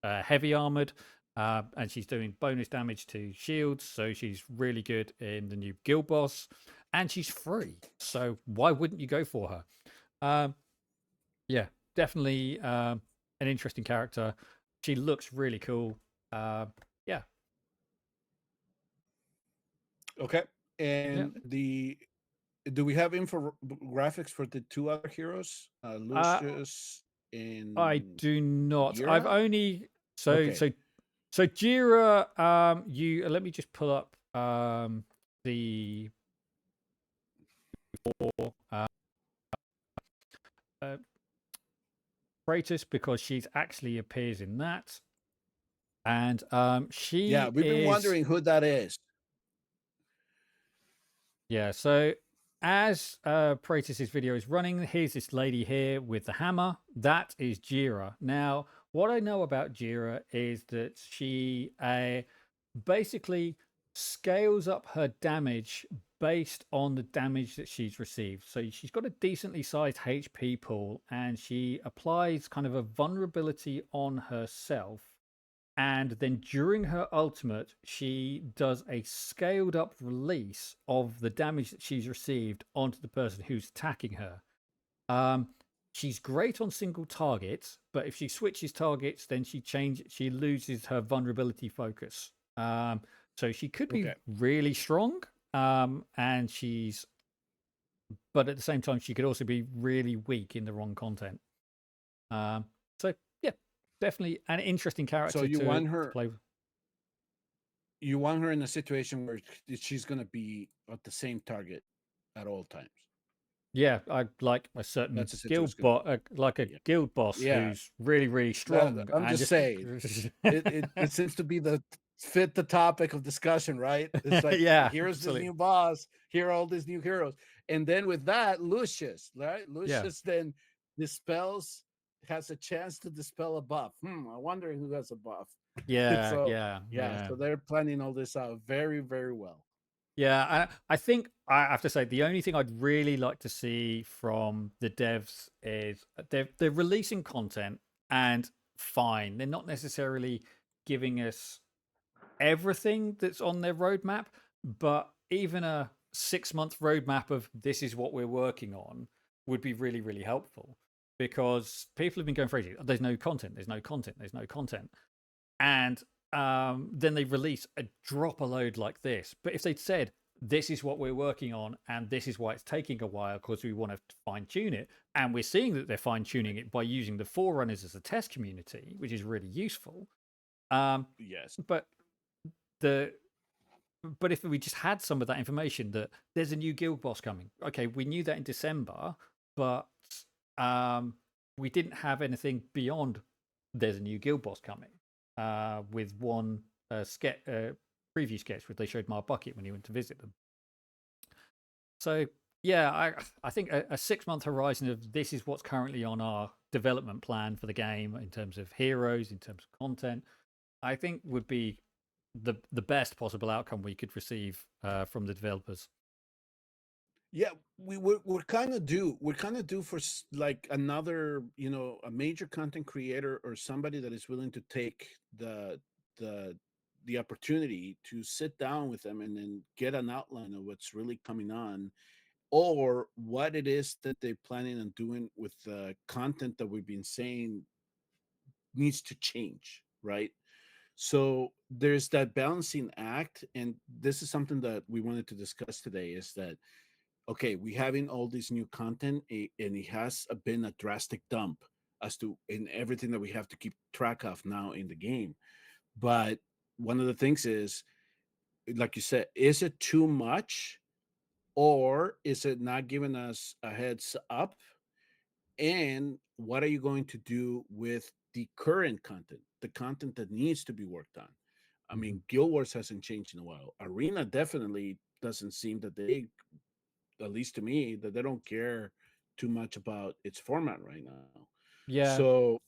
heavy armored. And she's doing bonus damage to shields, so she's really good in the new guild boss, and she's free. So why wouldn't you go for her? Um, yeah, definitely an interesting character. She looks really cool. Yeah, Okay, yeah. and the do we have infographics for the two other heroes, Uh, Lucius I and do not. I've Yura? only so Okay, so So Jira, you let me just pull up the uh, uh, Kratos because she's actually appears in that, and Yeah, she we've been is wondering who that is. yeah. So as Kratos' video is running, here's this lady here with the hammer. That is Jira. Now, what I know about Jira is that she basically scales up her damage based on the damage that she's received. So she's got a decently sized HP pool and she applies kind of a vulnerability on herself. And then during her ultimate, she does a scaled up release of the damage that she's received onto the person who's attacking her. Um, she's great on single targets, but if she switches targets, then she loses her vulnerability focus. So she could be Okay. really strong, and but at the same time, she could also be really weak in the wrong content. Um, so yeah, definitely an interesting So character to play with. you want her in a situation where she's going to be at the same target at all times. Yeah, I like a certain That's the situation it's guild going to bot, be. like a Yeah. guild boss Yeah. who's really, really That, strong I'm and just just saying. It seems to be the fit the topic of discussion, right? It's like yeah, here's this absolutely. new boss, here are all these new heroes, and then with that, Lucius, right? Yeah, Lucius then dispels, has a chance to dispel a buff. I'm wondering who has a buff. yeah, So yeah, yeah, yeah. so they're planning all this out very, very well. Yeah, I think I have to say the only thing I'd really like to see from the devs is they're releasing content and fine. They're not necessarily giving us everything that's on their roadmap, but even a 6 month roadmap of this is what we're working on would be really, really helpful because people have been going for ages. There's no content, there's no content, there's no content. And then they release a drop a load like this. But if they'd said, this is what we're working on, and this is why it's taking a while because we want to fine tune it. And we're seeing that they're fine tuning it by using the Forerunners as a test community, which is really useful. Um, Yes. but the but if we just had some of that information that there's a new guild boss coming, okay, we knew that in December, but um, we didn't have anything beyond there's a new guild boss coming with one preview sketch where they showed Mar Bucket when he went to visit them. So yeah, I think a 6 month horizon of this is what's currently on our development plan for the game in terms of heroes, in terms of content, I think would be the best possible outcome we could receive from the developers. Yeah, we're kind of due. We're kind of due for like another, a major content creator or somebody that is willing to take the the opportunity to sit down with them and then get an outline of what's really coming on, or what it is that they're planning on doing with the content that we've been saying needs to change, right? So there's that balancing act, and this is something that we wanted to discuss today. Is that okay, we having all this new content, and it has been a drastic dump as to in everything that we have to keep track of now in the game. But one of the things is, like you said, is it too much, or is it not giving us a heads up? And what are you going to do with the current content, the content that needs to be worked on? I Mhm. mean, Guild Wars hasn't changed in a while. Arena definitely doesn't seem that they, at least to me, that they don't care too much about its format right now. Yeah, So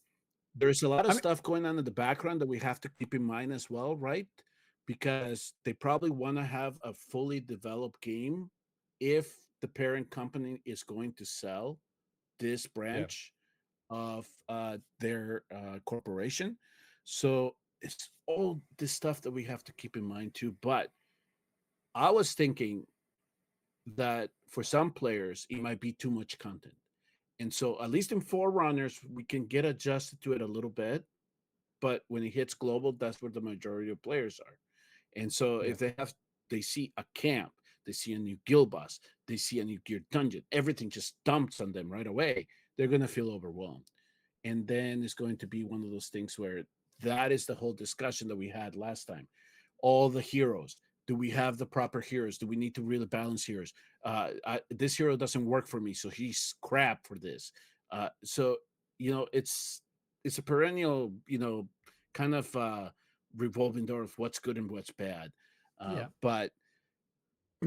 there's a lot of I mean, stuff going on in the background that we have to keep in mind as well, right? Because they probably want to have a fully developed game if the parent company is going to sell this yeah, branch of their corporation. So it's all this stuff that we have to keep in mind too. But I was thinking that for some players, it might be too much content. And so, at least in Forerunners, we can get adjusted to it a little bit. But when it hits global, that's where the majority of players are. And so, yeah, if they see a camp, they see a new guild boss, they see a new gear dungeon, everything just dumps on them right away. They're going to feel overwhelmed. And then it's going to be one of those things where that is the whole discussion that we had last time. All the heroes. Do we have the proper heroes? Do we need to really balance heroes? This hero doesn't work for me, so he's crap for this. So it's a perennial, kind of revolving door of what's good and what's bad. Yeah. But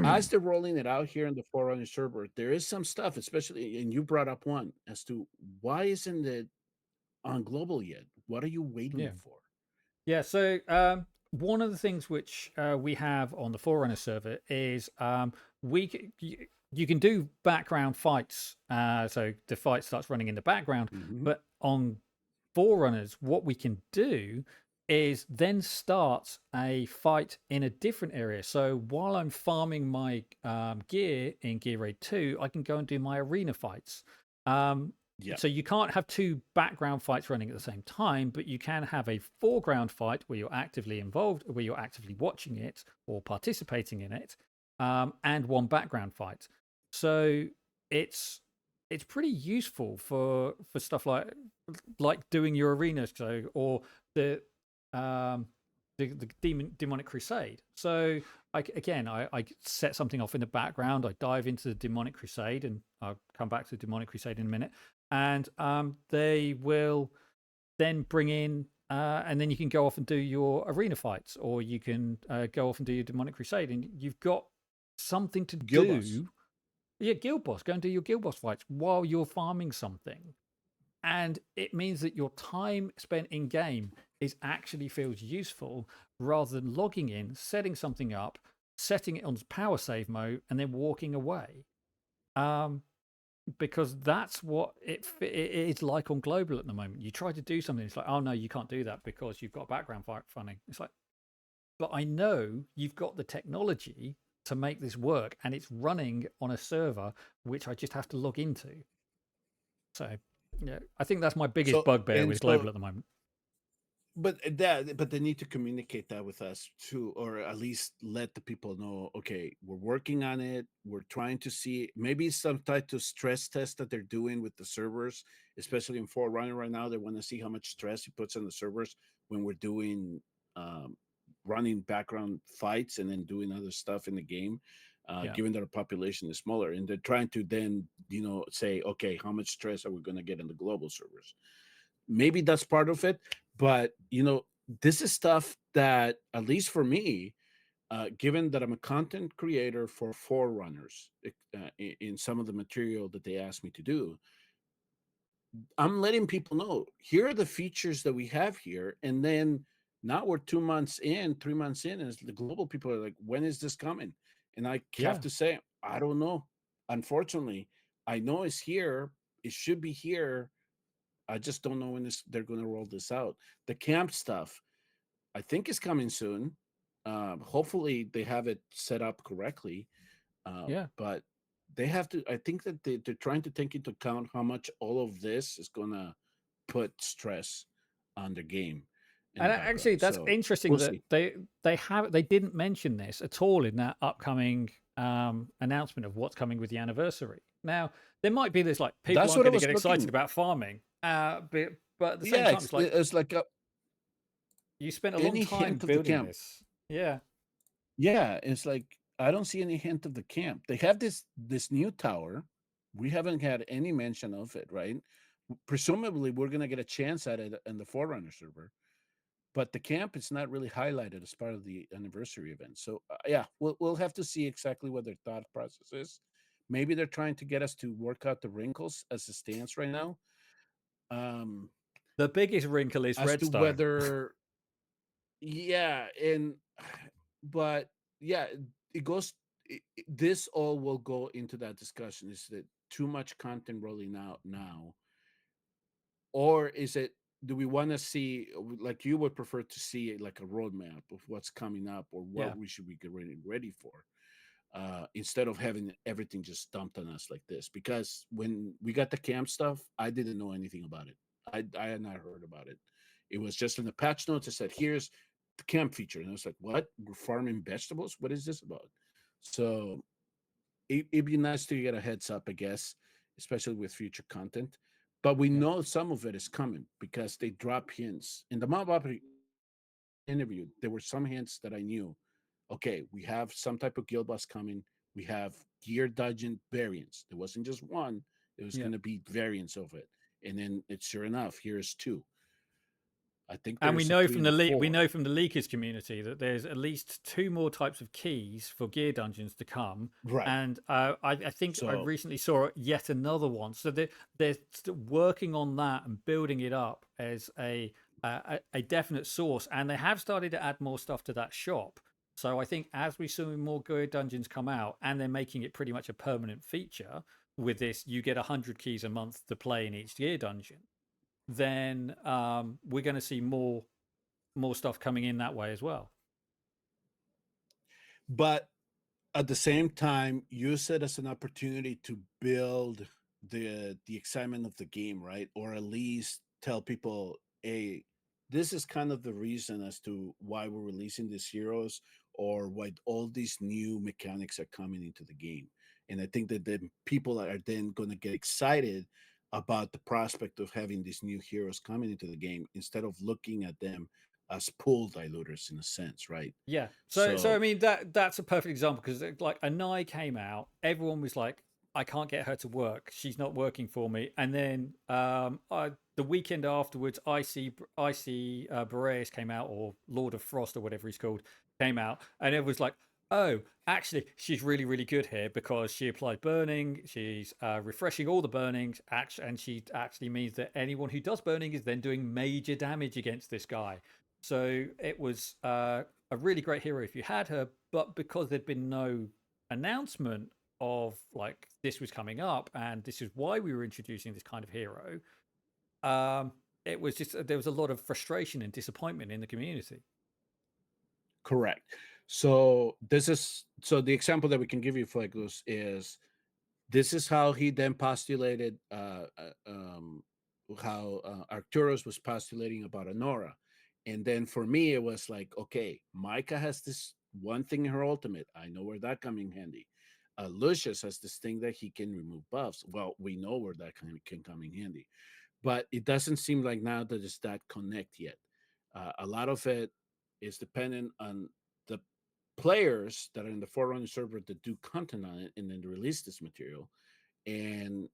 as they're rolling it out here in the Forerunner server, there is some stuff, especially, and you brought up one as to why isn't it on global yet? What are you waiting Yeah. for? Yeah, so one of the things which we have on the Forerunner server is you can do background fights. So the fight starts running in the background, Hmm. but on Forerunners, what we can do is then start a fight in a different area. So while I'm farming my gear in Gear Raid 2, I can go and do my arena fights. Um, Yeah. so you can't have two background fights running at the same time, but you can have a foreground fight where you're actively involved, where you're actively watching it or participating in it, and one background fight. So it's it's pretty useful for stuff like doing your arenas, so or the um the demonic crusade. So I set something off in the background, I dive into the demonic crusade, and I'll come back to the demonic crusade in a minute, and they will then bring in and then you can go off and do your arena fights, or you can go off and do your demonic crusade, and you've got something to Guild boss. do. Yeah, guild boss, go and do your guild boss fights while you're farming something, and it means that your time spent in game is actually feels useful, rather than logging in, setting something up, setting it on power save mode, and then walking away. um because that's what it is like on global at the moment. You try to do something, it's like, oh no, you can't do that because you've got a background fight running. It's like, but I know you've got the technology to make this work, and it's running on a server which I just have to log into. So yeah, I think that's my biggest So bugbear and with so global at the moment. but they need to communicate that with us too, or at least let the people know, okay, we're working on it, we're trying to see maybe some type of stress test that they're doing with the servers, especially in Forerunner right now. They want to see how much stress it puts on the servers when we're doing um, running background fights and then doing other stuff in the game, Yeah, given that our population is smaller, and they're trying to then say, okay, how much stress are we going to get in the global servers? Maybe that's part of it, but this is stuff that, at least for me, given that I'm a content creator for Forerunners, in some of the material that they asked me to do, I'm letting people know, here are the features that we have here. And then now we're 2 months in, 3 months in, and the global people are like, when is this coming? And I have yeah. to say, I don't know. Unfortunately, I know it's here. It should be here. I just don't know when they're going to roll this out. The camp stuff, I think, is coming soon. Hopefully, they have it set up correctly. Yeah. But they have to. I think that they're trying to take into account how much all of this is going to put stress on the game in the And background. actually, that's So interesting we'll that see. they didn't mention this at all in that upcoming announcement of what's coming with the anniversary. Now, there might be this, like, people That's aren't what I going to was get excited looking. about farming, but at the same Yeah, time, it's like it's like you spent a long any time hint of the building camp. this. Yeah, Yeah, it's like I don't see any hint of the camp. They have this new tower. We haven't had any mention of it, right? Presumably, we're gonna get a chance at it in the Forerunner server, but the camp is not really highlighted as part of the anniversary event. So yeah, we'll have to see exactly what their thought process is. Maybe they're trying to get us to work out the wrinkles as it stands right now. Um, the biggest wrinkle is as to redstone. whether yeah, and but yeah, it goes. This all will go into that discussion. Is that too much content rolling out now, or is it? Do we want to see, like you would prefer to see, like a roadmap of what's coming up or Yeah, what we should be getting ready for, instead of having everything just dumped on us like this? Because when we got the camp stuff, I didn't know anything about it. I had not heard about it. It was just in the patch notes. It said, "Here's the camp feature," and I was like, "What? We're farming vegetables? What is this about?" So it'd be nice to get a heads up, I guess, especially with future content. but we Yeah. know some of it is coming because they drop hints in the mob interview. There were some hints that I knew. Okay, we have some type of guild boss coming. We have gear dungeon variants. There wasn't just one. It was Yeah. going to be variants of it. And then it's sure enough, here's two. I think And there's a three and a we four. know from the leakers community that there's at least two more types of keys for gear dungeons to come. Right. And I think I So recently saw yet another one. So they're working on that and building it up as a definite source. And they have started to add more stuff to that shop. So I think as we see more gear dungeons come out, and they're making it pretty much a permanent feature with this, you get 100 keys a month to play in each gear dungeon. Then we're going to see more stuff coming in that way as well. but at the same time, use it as an opportunity to build the excitement of the game, right? Or at least tell people, hey, this is kind of the reason as to why we're releasing these heroes or why all these new mechanics are coming into the game. And I think that then people are then going to get excited about the prospect of having these new heroes coming into the game instead of looking at them as pool diluters in a sense, right? Yeah. So I So mean that's a perfect example because like Anai came out, everyone was like, I can't get her to work. She's not working for me. And then the weekend afterwards, Icy Boreas came out, or Lord of Frost or whatever he's called, came out, and it was like, oh, actually, she's really really good here because she applied burning. She's refreshing all the burnings, and she actually means that anyone who does burning is then doing major damage against this guy. So it was a really great hero if you had her, but because there'd been no announcement of like this was coming up and this is why we were introducing this kind of hero, um, it was just there was a lot of frustration and disappointment in the community. correct. So this is so the example that we can give you, Flecus, is this is how he then postulated how Arcturus was postulating about Honora. And then for me, it was like, okay, Myca has this one thing in her ultimate. I know where that come in handy. Lucius has this thing that he can remove buffs. Well, we know where that can come in handy, but it doesn't seem like now that it's that connect yet. A lot of it is dependent on the players that are in the Forerunner server that do content on it and then release this material, and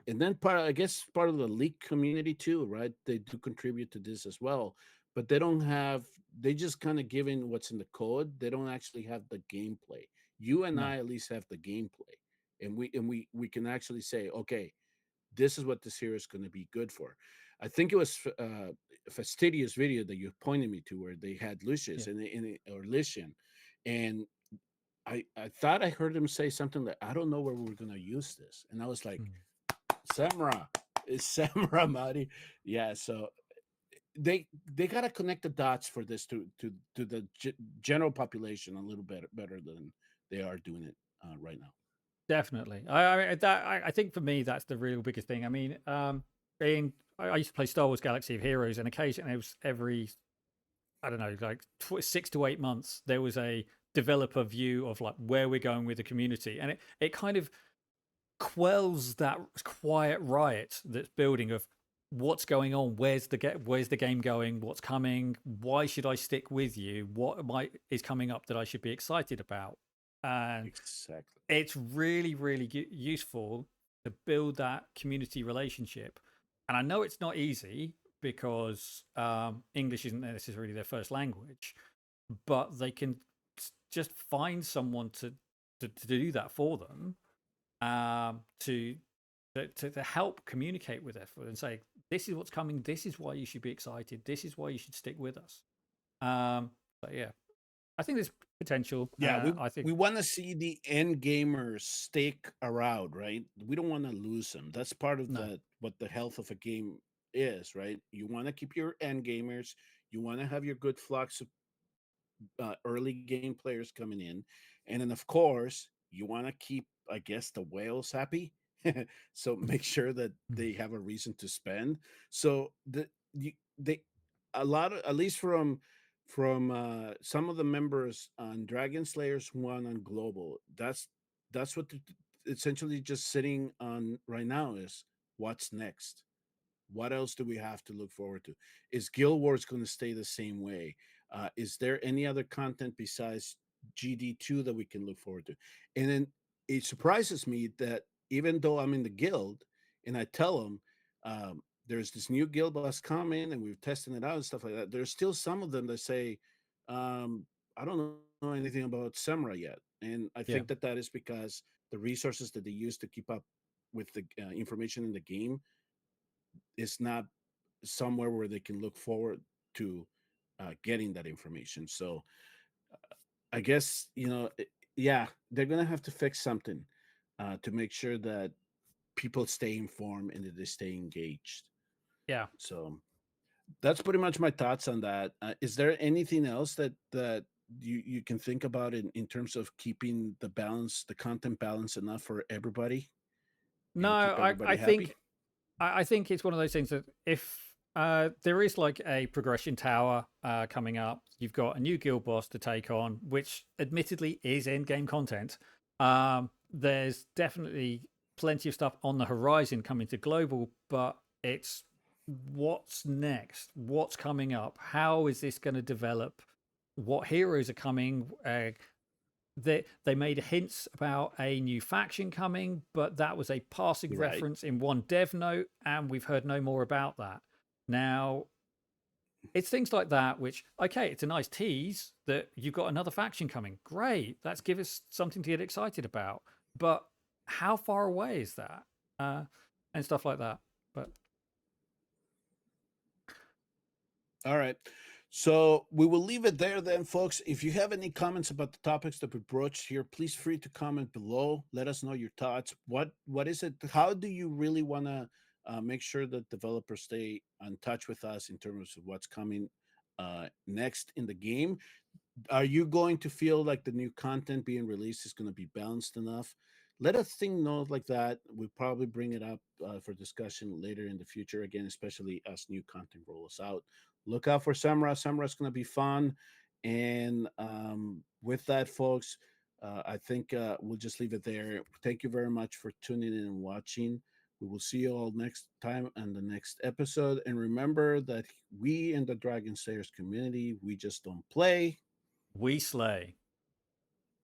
then I guess part of the leak community too, right? They do contribute to this as well, but they don't have. They just kind of give in what's in the code. They don't actually have the gameplay. You and No. I at least have the gameplay, and we can actually say, okay, this is what this hero is going to be good for. I think it was a fastidious video that you pointed me to where they had Yeah. Lucius or Lycian, and I thought I heard him say something like, I don't know where we're going to use this, and I was like, Mm. Semrah, it's Semrah, Marty. Yeah, so they got to connect the dots for this to the general population a little bit better than they are doing it right now. Definitely. I think for me that's the real biggest thing. I mean, I used to play Star Wars Galaxy of Heroes, and occasionally it was every I don't know, like 6 to 8 months, there was a developer view of like where we're going with the community, and it kind of quells that quiet riot that's building of what's going on, where's the game going, what's coming, why should I stick with you, is coming up that I should be excited about, and Exactly. it's really really useful to build that community relationship. And I know it's not easy because English isn't necessarily their first language, but they can just find someone to do that for them, to to help communicate with us and say, this is what's coming, this is why you should be excited, this is why you should stick with us. But yeah, I think there's potential. Yeah, I think we want to see the end gamers stick around, right? We don't want to lose them. That's part of no. the what the health of a game is, right? You want to keep your end gamers. You want to have your good flocks of early game players coming in, and then of course you want to keep, I guess, the whales happy. So make sure that they have a reason to spend. So they a lot of, at least from some of the members on Dragon Slayers one on global, that's what essentially just sitting on right now is. What's next? What else do we have to look forward to? Is Guild Wars going to stay the same way? Is there any other content besides GD2 that we can look forward to? And then it surprises me that even though I'm in the guild and I tell them there's this new guild boss coming and we're testing it out and stuff like that, there's still some of them that say, I don't know anything about Semrah yet. And I Yeah. think that that is because the resources that they use to keep up with the information in the game is not somewhere where they can look forward to getting that information. So I guess yeah, they're gonna have to fix something to make sure that people stay informed and that they stay engaged. Yeah. So that's pretty much my thoughts on that. Is there anything else that you can think about in terms of keeping the balance, the content balance enough for everybody No, and keep I everybody happy? think I think it's one of those things that if there is like a progression tower coming up, you've got a new guild boss to take on, which admittedly is end game content. There's definitely plenty of stuff on the horizon coming to global, but it's what's next, what's coming up, how is this going to develop, what heroes are coming. They made hints about a new faction coming, but that was a passing Right. reference in one dev note, and we've heard no more about that. Now, it's things like that, which, okay, it's a nice tease that you've got another faction coming. Great. That's give us something to get excited about. But how far away is that? And stuff like that. But All right. So we will leave it there then, folks. If you have any comments about the topics that we broached here, please free to comment below. Let us know your thoughts. What is it? How do you really want to make sure that developers stay in touch with us in terms of what's coming next in the game? Are you going to feel like the new content being released is going to be balanced enough? Let us think know like that. We'll probably bring it up for discussion later in the future again, especially as new content rolls out. Look out for Semrah. Semrah is going to be fun. And with that, folks, I think we'll just leave it there. Thank you very much for tuning in and watching. We will see you all next time on the next episode. And remember that we in the Dragon Slayers community, we just don't play, we slay.